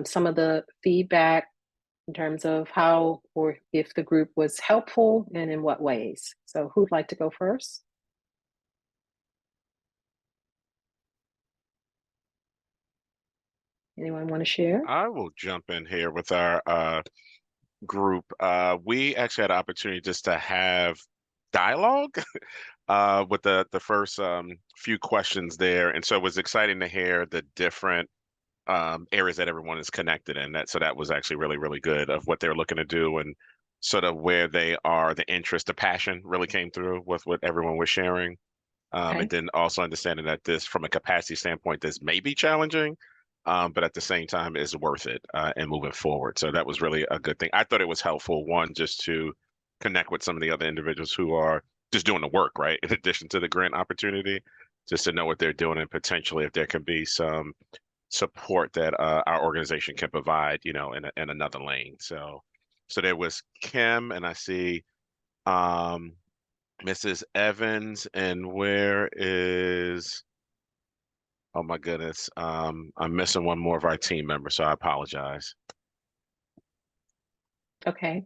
some of the feedback in terms of how or if the group was helpful and in what ways. So who'd like to go first? Anyone want to share? I will jump in here with our group. We actually had an opportunity just to have dialogue with the first few questions there. And so it was exciting to hear the different areas that everyone is connected in. So that was actually really, really good of what they're looking to do and sort of where they are, the interest, the passion really came through with what everyone was sharing. Okay. And then also understanding that this, from a capacity standpoint, this may be challenging, but at the same time is worth it and moving forward. So that was really a good thing. I thought it was helpful, one, just to connect with some of the other individuals who are just doing the work, right? In addition to the grant opportunity, just to know what they're doing and potentially if there can be some support that our organization can provide, in another lane. So there was Kim, and I see Mrs. Evans, and where is, oh my goodness, I'm missing one more of our team members, so I apologize. Okay.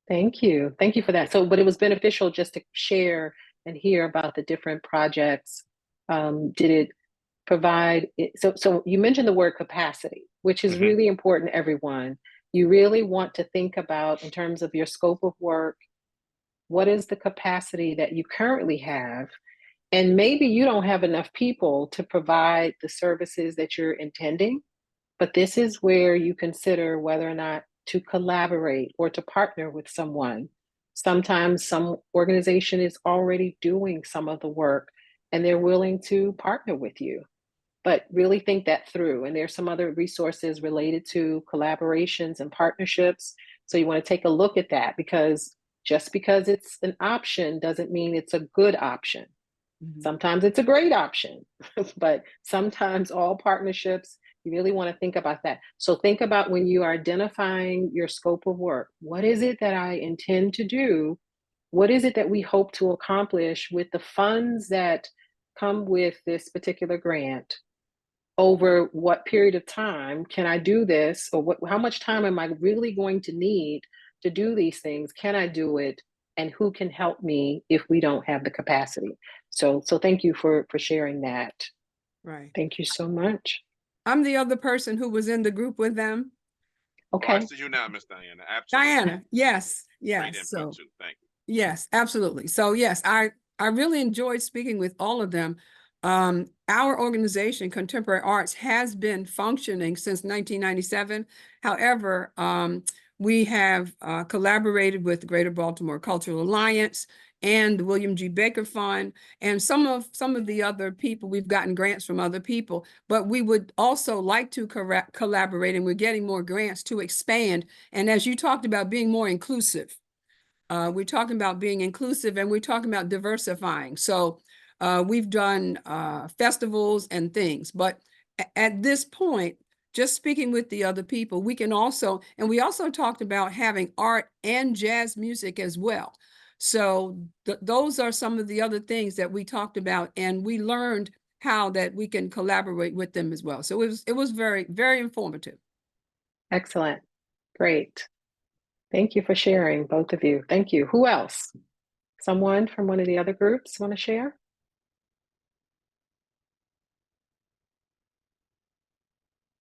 Thank you. Thank you for that. So, but it was beneficial just to share and hear about the different projects. Did it provide, so you mentioned the word capacity, which is really important, everyone. You really want to think about, in terms of your scope of work, what is the capacity that you currently have? And maybe you don't have enough people to provide the services that you're intending, but this is where you consider whether or not to collaborate or to partner with someone. Sometimes some organization is already doing some of the work and they're willing to partner with you. But really think that through. And there's some other resources related to collaborations and partnerships. So you want to take a look at that, because just because it's an option doesn't mean it's a good option. Sometimes it's a great option, but sometimes all partnerships, you really want to think about that. So think about when you are identifying your scope of work, what is it that I intend to do? What is it that we hope to accomplish with the funds that come with this particular grant? Over what period of time can I do this? Or how much time am I really going to need to do these things? Can I do it? And who can help me if we don't have the capacity? So thank you for sharing that. Right. Thank you so much. I'm the other person who was in the group with them. Oh, I Okay. see you now, Miss Diana. Absolutely. Diana, yes, Great yes. input So too. Thank you. yes, absolutely. So yes, I really enjoyed speaking with all of them. Our organization, Contemporary Arts, has been functioning since 1997. However, we have collaborated with the Greater Baltimore Cultural Alliance and the William G. Baker Fund, and some of the other people. We've gotten grants from other people, but we would also like to collaborate, and we're getting more grants to expand. And as you talked about, being more inclusive. We're talking about being inclusive, and we're talking about diversifying. So we've done festivals and things, but at this point, just speaking with the other people, we can also, and we also talked about having art and jazz music as well. So those are some of the other things that we talked about, and we learned how that we can collaborate with them as well. So it was very, very informative. Excellent. Great. Thank you for sharing, both of you. Thank you. Who else? Someone from one of the other groups want to share?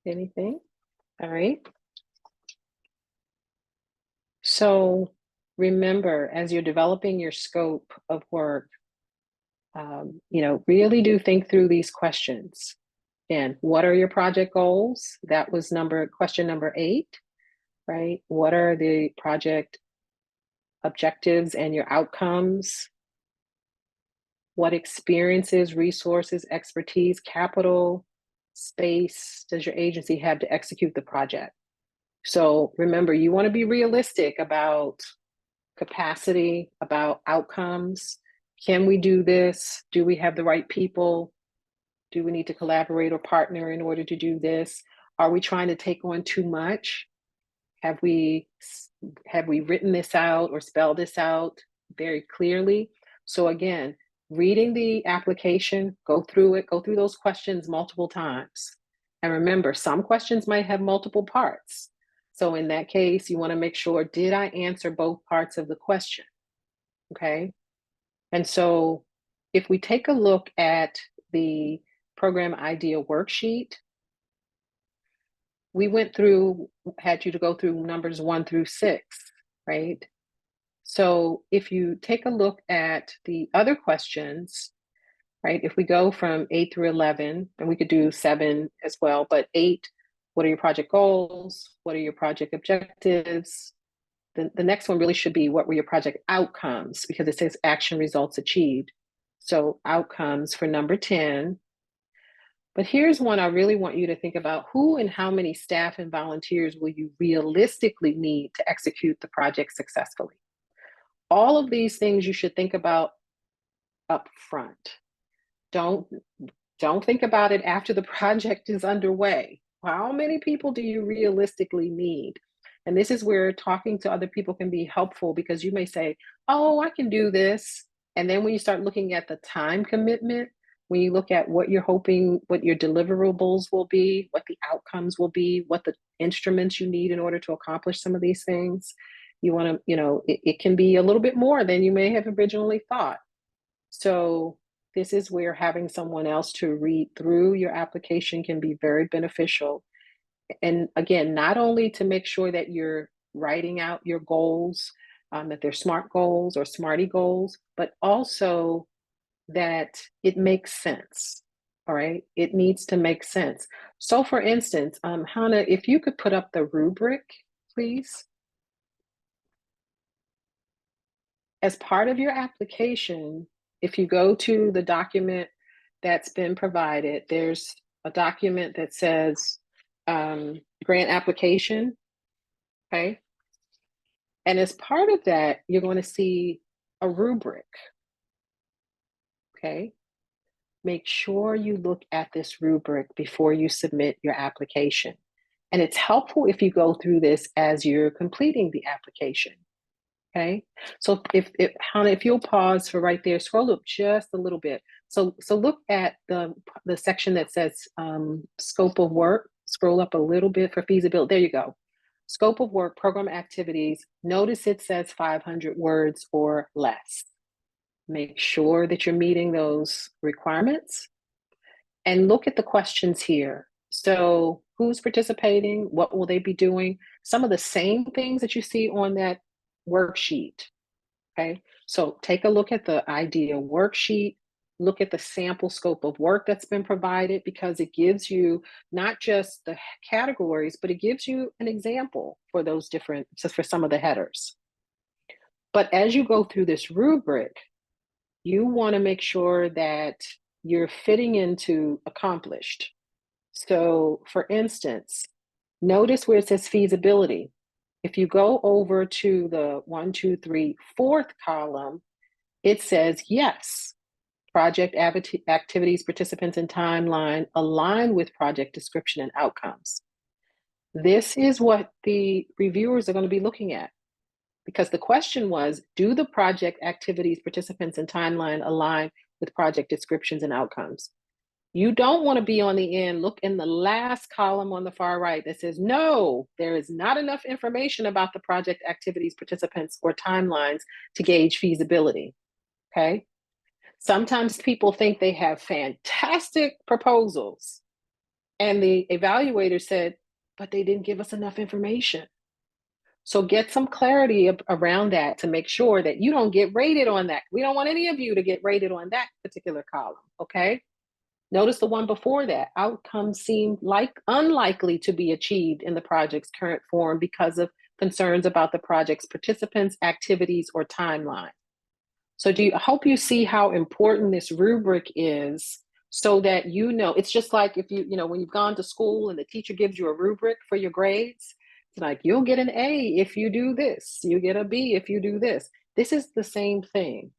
Anything? All right. So remember, as you're developing your scope of work, really do think through these questions. And what are your project goals? That was question number 8, right? What are the project objectives and your outcomes? What experiences, resources, expertise, capital, space does your agency have to execute the project? So remember, you want to be realistic about capacity, about outcomes. Can we do this? Do we have the right people? Do we need to collaborate or partner in order to do this? Are we trying to take on too much? Have we written this out or spelled this out very clearly? So again, reading the application, go through those questions multiple times. And remember, some questions might have multiple parts. So in that case, you want to make sure, did I answer both parts of the question? Okay. And so if we take a look at the program idea worksheet, we had you to go through numbers 1 through 6, right? So if you take a look at the other questions, right? If we go from 8 through 11, and we could do 7 as well, but 8, what are your project goals? What are your project objectives? The next one really should be, what were your project outcomes? Because it says action results achieved. So outcomes for number 10. But here's one I really want you to think about. Who and how many staff and volunteers will you realistically need to execute the project successfully? All of these things you should think about up front. Don't think about it after the project is underway. How many people do you realistically need? And this is where talking to other people can be helpful, because you may say, oh, I can do this. And then when you start looking at the time commitment, when you look at what you're hoping, what your deliverables will be, what the outcomes will be, what the instruments you need in order to accomplish some of these things, you want to, it can be a little bit more than you may have originally thought. So this is where having someone else to read through your application can be very beneficial. And again, not only to make sure that you're writing out your goals, that they're SMART goals or SMARTY goals, but also that it makes sense. All right, it needs to make sense. So for instance, Hannah, if you could put up the rubric, please. As part of your application, if you go to the document that's been provided, there's a document that says grant application, okay? And as part of that, you're going to see a rubric, okay? Make sure you look at this rubric before you submit your application. And it's helpful if you go through this as you're completing the application. Okay, so if Hannah, if you'll pause for right there, scroll up just a little bit. So look at the section that says scope of work. Scroll up a little bit for feasibility. There you go. Scope of work, program activities. Notice it says 500 words or less. Make sure that you're meeting those requirements. And look at the questions here. So who's participating? What will they be doing? Some of the same things that you see on that worksheet. Okay, so take a look at the idea worksheet, look at the sample scope of work that's been provided, because it gives you not just the categories, but it gives you an example for those different, just for some of the headers. But as you go through this rubric, you want to make sure that you're fitting into accomplished. So for instance, notice where it says feasibility. If you go over to the 1, 2, 3, 4th column, it says yes, project activities, participants, and timeline align with project description and outcomes. This is what the reviewers are going to be looking at, because the question was, do the project activities, participants, and timeline align with project descriptions and outcomes? You don't want to be on the end. Look in the last column on the far right that says, no, there is not enough information about the project activities, participants, or timelines to gauge feasibility, okay? Sometimes people think they have fantastic proposals, and the evaluator said, but they didn't give us enough information. So get some clarity around that to make sure that you don't get rated on that. We don't want any of you to get rated on that particular column, okay? Notice the one before that, outcomes seem unlikely to be achieved in the project's current form because of concerns about the project's participants, activities, or timeline. So I hope you see how important this rubric is, so that you know, it's just like if when you've gone to school and the teacher gives you a rubric for your grades, it's like, you'll get an A if you do this, you get a B if you do this. This is the same thing.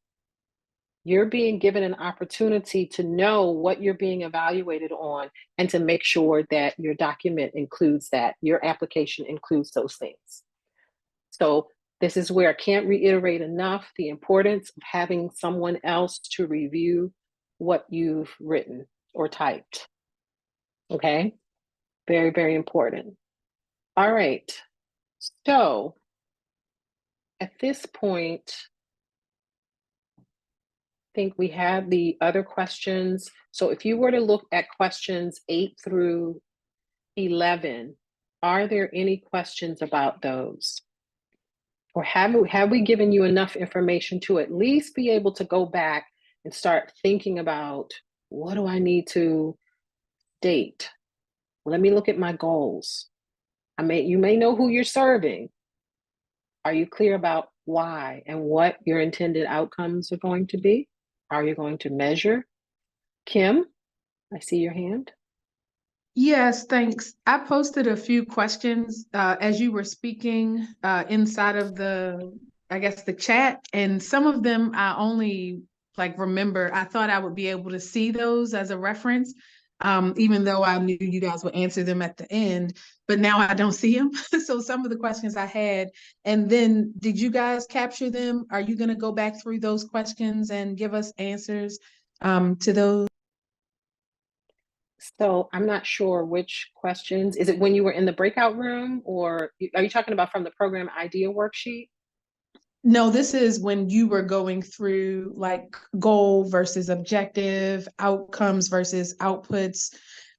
You're being given an opportunity to know what you're being evaluated on, and to make sure that your document includes that, your application includes those things. So this is where I can't reiterate enough the importance of having someone else to review what you've written or typed. Okay, very, very important. All right, so at this point, think we have the other questions. So if you were to look at questions 8 through 11, are there any questions about those? Or have we given you enough information to at least be able to go back and start thinking about, what do I need to date? Let me look at my goals. You may know who you're serving. Are you clear about why and what your intended outcomes are going to be? How are you going to measure? Kim, I see your hand. Yes, thanks. I posted a few questions as you were speaking inside of the chat, and some of them I only remember. I thought I would be able to see those as a reference, even though I knew you guys would answer them at the end, but now I don't see them. So some of the questions I had, and then did you guys capture them? Are you going to go back through those questions and give us answers to those? So I'm not sure which questions. Is it when you were in the breakout room, or are you talking about from the program idea worksheet? No, this is when you were going through goal versus objective, outcomes versus outputs,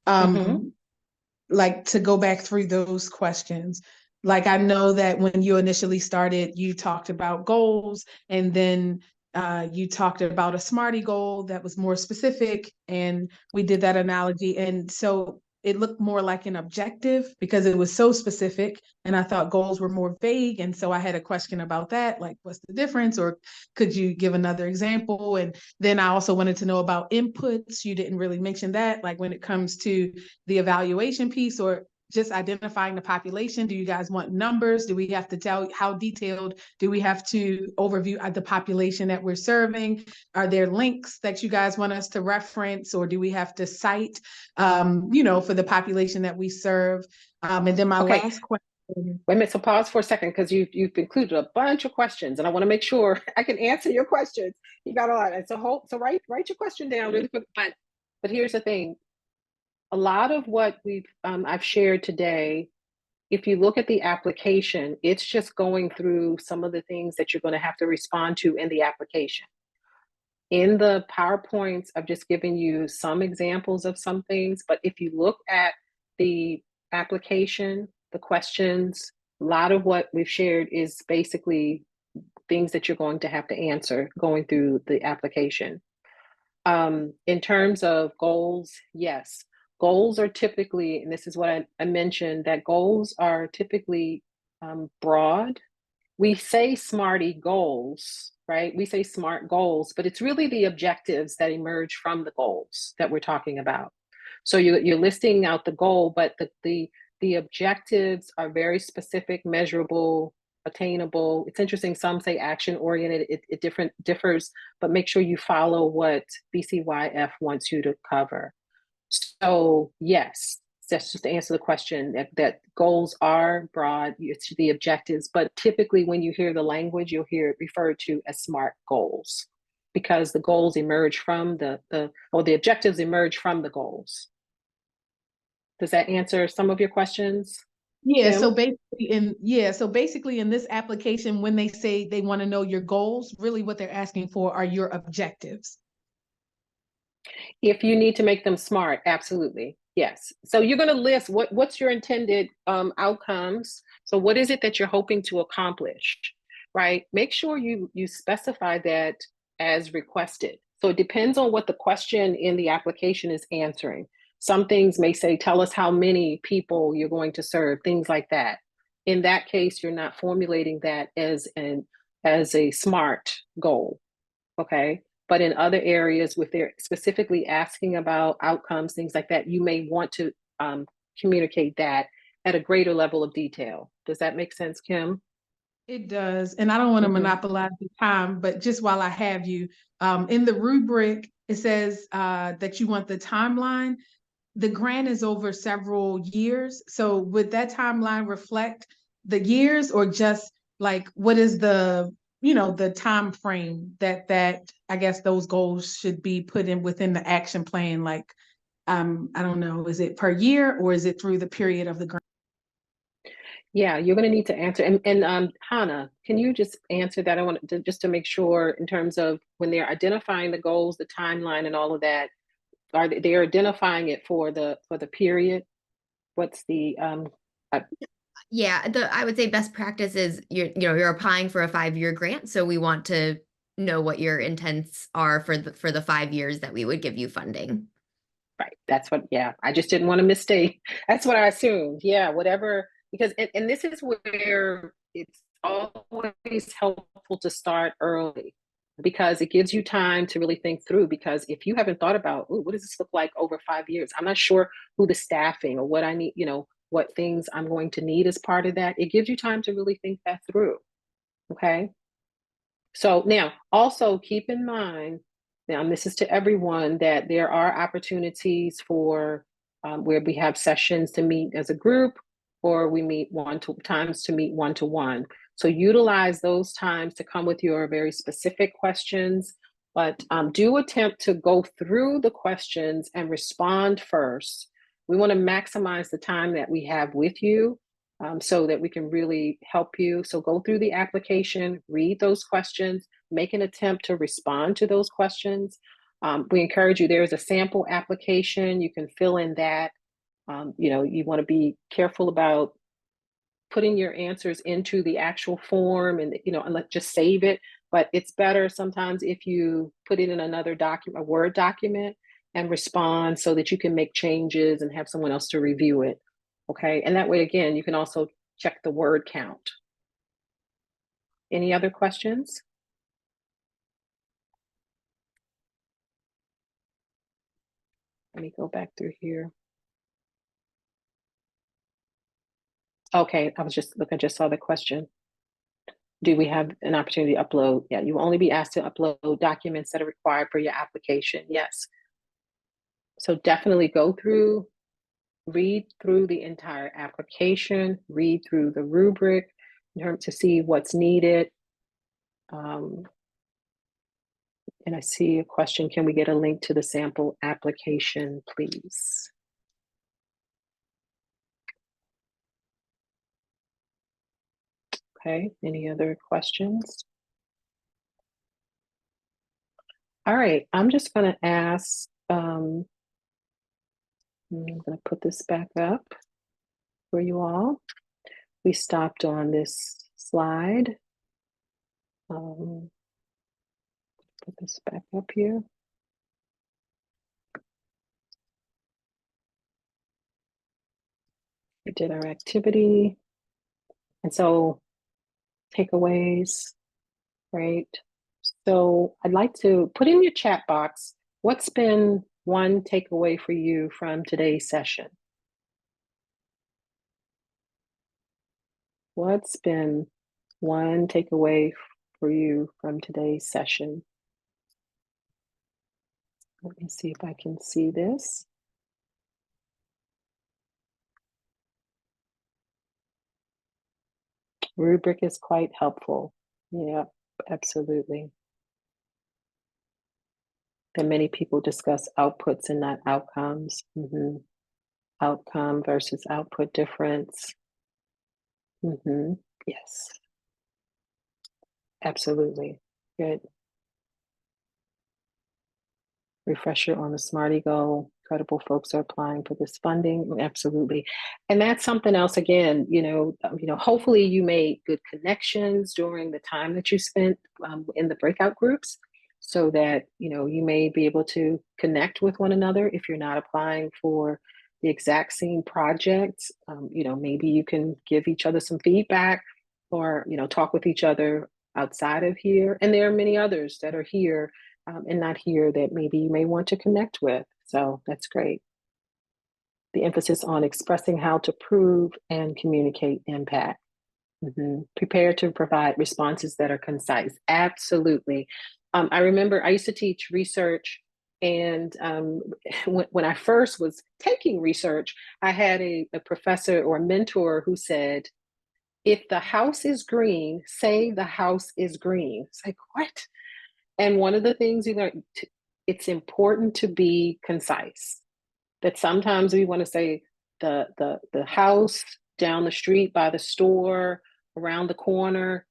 to go back through those questions. Like I know that when you initially started, you talked about goals, and then you talked about a Smarty goal that was more specific, and we did that analogy. And so it looked more like an objective because it was so specific, and I thought goals were more vague. And so I had a question about that, like what's the difference, or could you give another example? And then I also wanted to know about inputs. You didn't really mention that, like when it comes to the evaluation piece or just identifying the population. Do you guys want numbers? Do we have to tell how detailed? Do we have to overview the population that we're serving? Are there links that you guys want us to reference, or do we have to cite, for the population that we serve? And then my Okay. last question. Wait a minute, so pause for a second, because you've included a bunch of questions, and I want to make sure I can answer your questions. You got a lot, and so write your question down really quick. But here's the thing: a lot of what I've shared today, if you look at the application, it's just going through some of the things that you're going to have to respond to in the application. In the PowerPoints, I've just given you some examples of some things, but if you look at the application, the questions, a lot of what we've shared is basically things that you're going to have to answer going through the application. In terms of goals, yes, goals are typically, and this is what I mentioned, that goals are typically broad. We say Smarty goals, right? We say SMART goals, but it's really the objectives that emerge from the goals that we're talking about. So you're listing out the goal, but the objectives are very specific, measurable, attainable. It's interesting, some say action oriented, it differs, but make sure you follow what BCYF wants you to cover. So yes, that's just to answer the question, that goals are broad, it's the objectives, but typically when you hear the language, you'll hear it referred to as SMART goals, because the goals emerge from the objectives emerge from the goals. Does that answer some of your questions? Yeah, Kim? so basically in this application, when they say they want to know your goals, really what they're asking for are your objectives. If you need to make them SMART, absolutely. Yes. So you're going to list what's your intended outcomes. So what is it that you're hoping to accomplish, right? Make sure you specify that as requested. So it depends on what the question in the application is answering. Some things may say, tell us how many people you're going to serve, things like that. In that case, you're not formulating that as a SMART goal, okay? But in other areas, if they're specifically asking about outcomes, things like that, you may want to communicate that at a greater level of detail. Does that make sense, Kim? It does. And I don't want to monopolize the time, but just while I have you, in the rubric, it says that you want the timeline. The grant is over several years. So would that timeline reflect the years, or just like what is the time frame that I guess those goals should be put in within the action plan? Like, I don't know, is it per year or is it through the period of the grant? Yeah, you're going to need to answer. And Hannah, can you just answer that? I want to just to make sure in terms of when they're identifying the goals, the timeline, and all of that, are they're identifying it for the period? What's the Yeah, I would say best practice is you're applying for a 5-year grant, so we want to know what your intents are for the 5 years that we would give you funding. right? That's what. Yeah, I just didn't want to mistake. That's what I assumed. Yeah, whatever. Because and this is where it's always helpful to start early, because it gives you time to really think through. Because if you haven't thought about, ooh, what does this look like over 5 years? I'm not sure who the staffing or what I need, what things I'm going to need as part of that. It gives you time to really think that through. Okay. So now also keep in mind, now this is to everyone, that there are opportunities for where we have sessions to meet as a group, or we meet times to meet one-to-one. So utilize those times to come with your very specific questions, but do attempt to go through the questions and respond first. We want to maximize the time that we have with you, so that we can really help you. So go through the application, read those questions, make an attempt to respond to those questions. We encourage you, there's a sample application, you can fill in that. You want to be careful about putting your answers into the actual form and, and just save it. But it's better sometimes if you put it in another document, a Word document, and respond so that you can make changes and have someone else to review it. Okay. And that way, again, you can also check the word count. Any other questions? Let me go back through here. Okay, I just saw the question. Do we have an opportunity to upload? Yeah, you will only be asked to upload documents that are required for your application. Yes. So definitely go through, read through the entire application, read through the rubric to see what's needed. And I see a question, can we get a link to the sample application, please? Okay, any other questions? All right, I'm just gonna ask, I'm gonna put this back up for you all. We stopped on this slide. Put this back up here. We did our activity. And so takeaways, right? So I'd like to put in your chat box, what's been one takeaway for you from today's session? What's been one takeaway for you from today's session? Let me see if I can see this. Rubric is quite helpful. Yeah, absolutely. And many people discuss outputs and not outcomes. Outcome versus output difference. Yes, absolutely. Good. Refresher on the Smarty Goal. Credible folks are applying for this funding. Absolutely. And that's something else, again, hopefully you made good connections during the time that you spent in the breakout groups, so that, you may be able to connect with one another if you're not applying for the exact same project. Maybe you can give each other some feedback, or, talk with each other outside of here. And there are many others that are here and not here that maybe you may want to connect with. So that's great. The emphasis on expressing how to prove and communicate impact. Prepare to provide responses that are concise. Absolutely. I remember I used to teach research, and when I first was taking research, I had a professor or a mentor who said, if the house is green, say the house is green. It's like, what? And one of the things you learn, it's important to be concise. That sometimes we want to say the house down the street by the store, around the corner.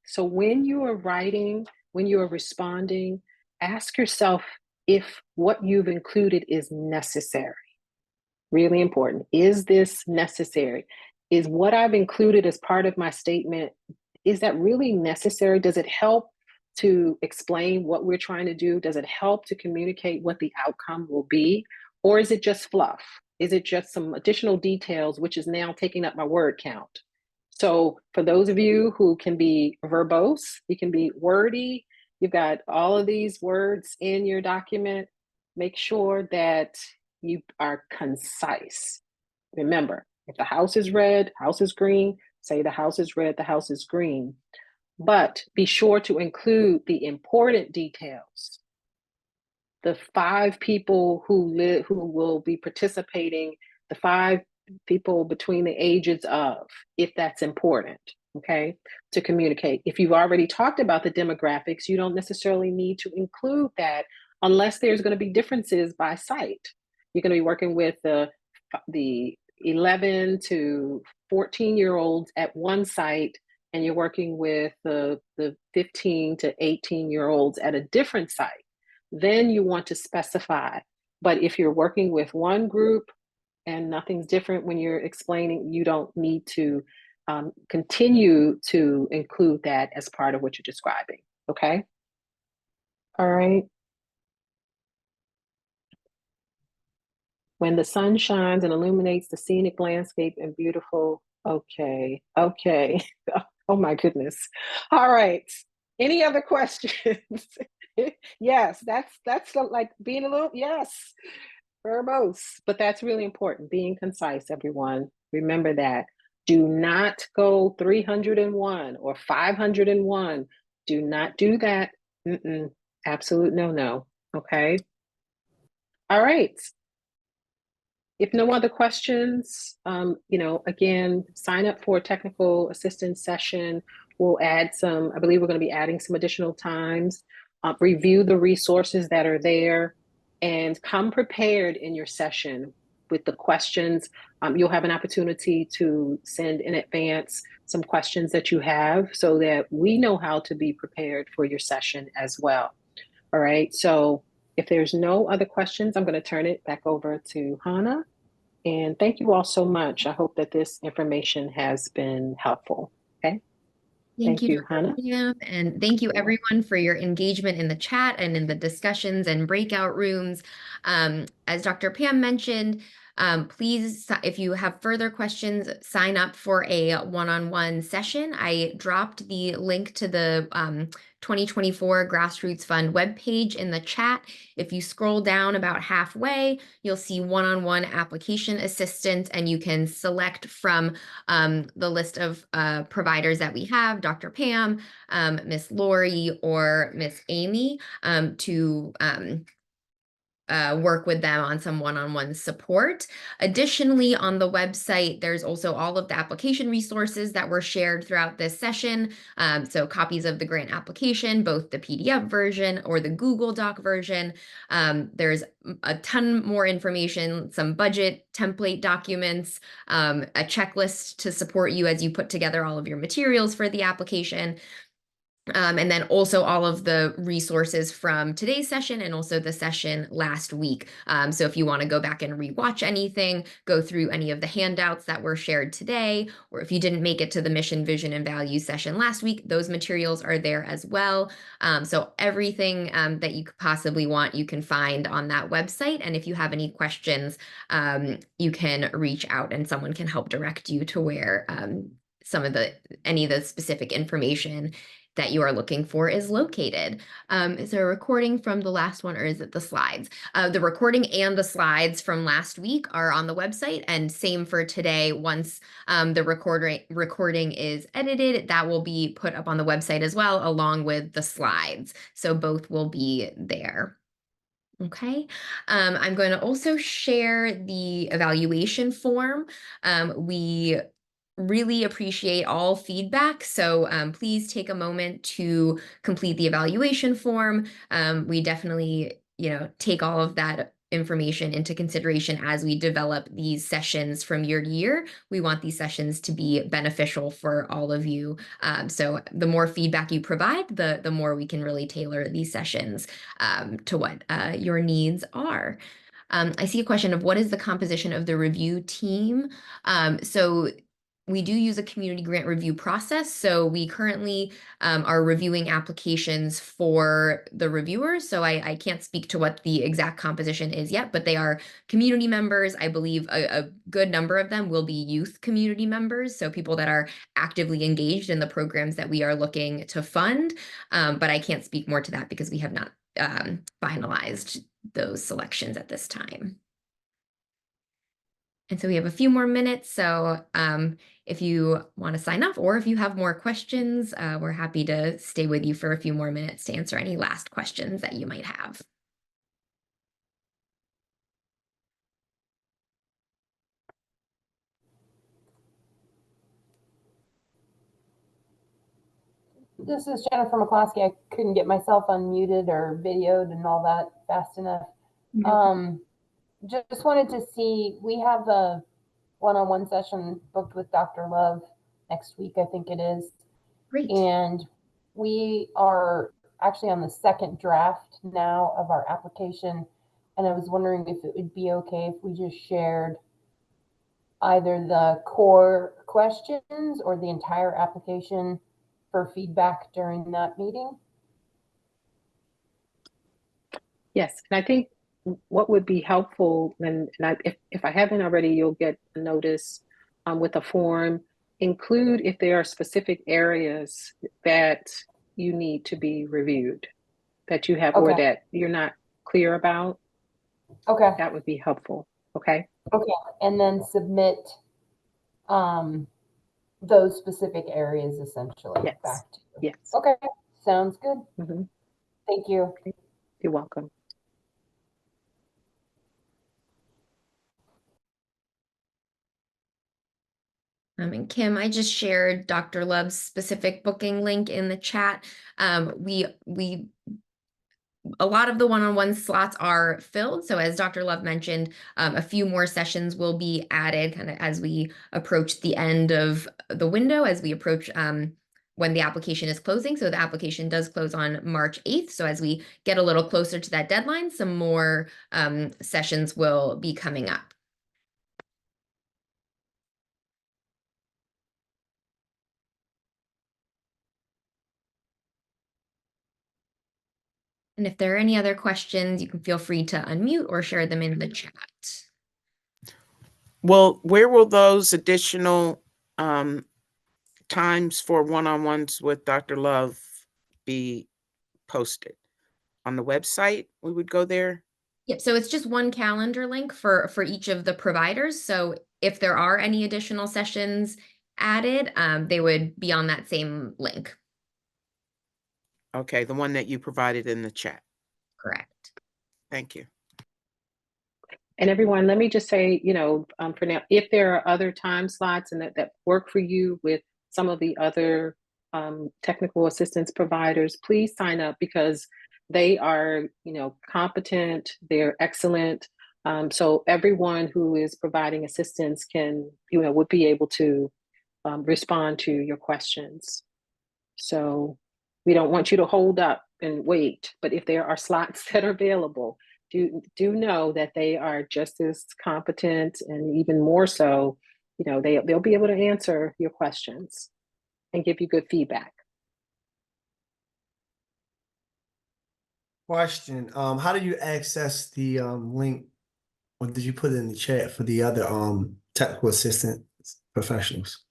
So when you are writing, when you are responding, ask yourself if what you've included is necessary. Really important. Is this necessary? Is what I've included as part of my statement, is that really necessary? Does it help to explain what we're trying to do? Does it help to communicate what the outcome will be? Or is it just fluff? Is it just some additional details, which is now taking up my word count? So for those of you who can be verbose, you can be wordy, you've got all of these words in your document, make sure that you are concise. Remember, if the house is red, house is green, say the house is red, the house is green. But be sure to include the important details. The 5 people who will be participating, the 5 people between the ages of, if that's important, okay, to communicate. If you've already talked about the demographics, you don't necessarily need to include that unless there's going to be differences by site. You're going to be working with the 11 to 14-year-olds at one site, and you're working with the 15 to 18-year-olds at a different site. Then you want to specify. But if you're working with one group and nothing's different when you're explaining. You don't need to continue to include that as part of what you're describing. Okay. All right. When the sun shines and illuminates the scenic landscape and beautiful. Okay. Okay. Oh my goodness. All right. Any other questions? Yes, that's like being a little, yes, verbose, but that's really important. Being concise, everyone. Remember that. Do not go 301 or 501. Do not do that. Absolute no. Okay. All right. If no other questions, again, sign up for a technical assistance session. We'll add some, I believe we're going to be adding some additional times. Review the resources that are there and come prepared in your session with the questions. You'll have an opportunity to send in advance some questions that you have so that we know how to be prepared for your session as well. All right, so if there's no other questions, I'm going to turn it back over to Hannah. And thank you all so much. I hope that this information has been helpful. Okay. Thank you, you, Dr. Hannah. Pam, and thank you You're welcome. everyone for your engagement in the chat and in the discussions and breakout rooms. As Dr. Pam mentioned, please, if you have further questions, sign up for a one-on-one session. I dropped the link to the 2024 Grassroots Fund webpage in the chat. If you scroll down about halfway, you'll see one-on-one application assistance, and you can select from the list of providers that we have, Dr. Pam, Miss Lori, or Miss Amy, to work with them on some one-on-one support. Additionally, on the website, there's also all of the application resources that were shared throughout this session. So copies of the grant application, both the PDF version or the Google Doc version. There's a ton more information, some budget template documents, a checklist to support you as you put together all of your materials for the application. And then also all of the resources from today's session and also the session last week. So if you want to go back and rewatch anything, go through any of the handouts that were shared today, or if you didn't make it to the mission, vision, and values session last week, those materials are there as well. So everything that you could possibly want, you can find on that website. And if you have any questions, you can reach out and someone can help direct you to where any of the specific information that you are looking for is located. Is there a recording from the last one, or is it the slides? The recording and the slides from last week are on the website, and same for today. Once the recording is edited, that will be put up on the website as well, along with the slides. So both will be there. Okay, I'm going to also share the evaluation form. We really appreciate all feedback, so please take a moment to complete the evaluation form. We definitely, take all of that information into consideration as we develop these sessions from year to year. We want these sessions to be beneficial for all of you. So the more feedback you provide, the more we can really tailor these sessions to what your needs are. I see a question of what is the composition of the review team? So we do use a community grant review process. So we currently are reviewing applications for the reviewers. So I can't speak to what the exact composition is yet, but they are community members. I believe a good number of them will be youth community members. So people that are actively engaged in the programs that we are looking to fund. But I can't speak more to that because we have not finalized those selections at this time. And so we have a few more minutes. So if you want to sign up, or if you have more questions, we're happy to stay with you for a few more minutes to answer any last questions that you might have. This is Jennifer McCloskey. I couldn't get myself unmuted or videoed and all that fast enough. Just wanted to see, we have a one-on-one session booked with Dr. Love next week, I think it is. Great. And we are actually on the second draft now of our application. And I was wondering if it would be okay if we just shared either the core questions or the entire application for feedback during that meeting? Yes, and I think what would be helpful, if I haven't already, you'll get a notice with a form. Include if there are specific areas that you need to be reviewed, that you have, or Okay. that you're not clear about. Okay. That would be helpful. Okay. Okay. And then submit those specific areas essentially Yes. back to you. Yes. Okay. Sounds good. Mm-hmm. Thank you. You're welcome. And Kim, I just shared Dr. Love's specific booking link in the chat. A lot of the one-on-one slots are filled. So as Dr. Love mentioned, a few more sessions will be added kind of as we approach the end of the window, as we approach when the application is closing. So the application does close on March 8th. So as we get a little closer to that deadline, some more sessions will be coming up. And if there are any other questions, you can feel free to unmute or share them in the chat. Well, where will those additional times for one-on-ones with Dr. Love be posted? On the website, we would go there? Yep, so it's just one calendar link for each of the providers. So if there are any additional sessions added, they would be on that same link. Okay, the one that you provided in the chat. Correct. Thank you. And everyone, let me just say, for now, if there are other time slots and that work for you with some of the other technical assistance providers, please sign up, because they are, competent, they're excellent. So everyone who is providing assistance would be able to respond to your questions. So we don't want you to hold up and wait, but if there are slots that are available, do know that they are just as competent, and even more so, they'll be able to answer your questions and give you good feedback. Question. How do you access the link, or did you put it in the chat for the other technical assistant professionals?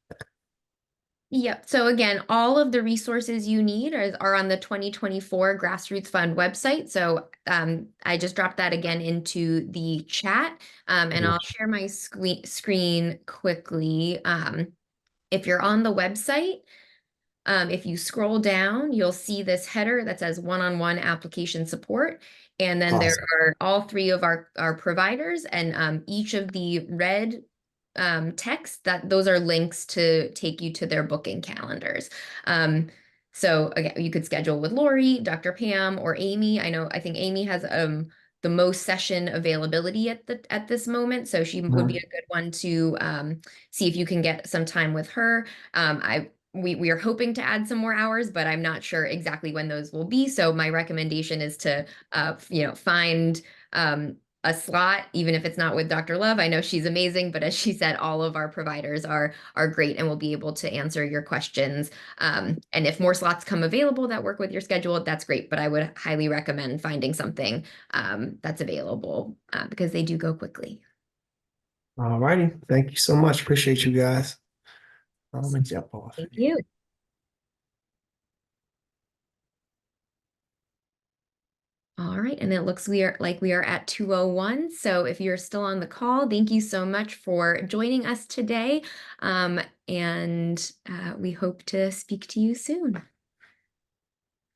Yep. So again, all of the resources you need are on the 2024 Grassroots Fund website. So I just dropped that again into the chat, and I'll share my screen quickly. If you're on the website, if you scroll down, you'll see this header that says one-on-one application support. And then there are all three of our providers, and each of the red text, those are links to take you to their booking calendars. So again, you could schedule with Lori, Dr. Pam, or Amy. I think Amy has the most session availability at this moment, so she would be a good one to see if you can get some time with her. We are hoping to add some more hours, but I'm not sure exactly when those will be. So my recommendation is to find a slot, even if it's not with Dr. Love. I know she's amazing, but as she said, all of our providers are great and will be able to answer your questions. And if more slots come available that work with your schedule, that's great. But I would highly recommend finding something that's available because they do go quickly. All righty. Thank you so much. Appreciate you guys. I'm gonna jump off. Thank you. All right, and it looks we are at 2:01. So if you're still on the call, thank you so much for joining us today. And we hope to speak to you soon.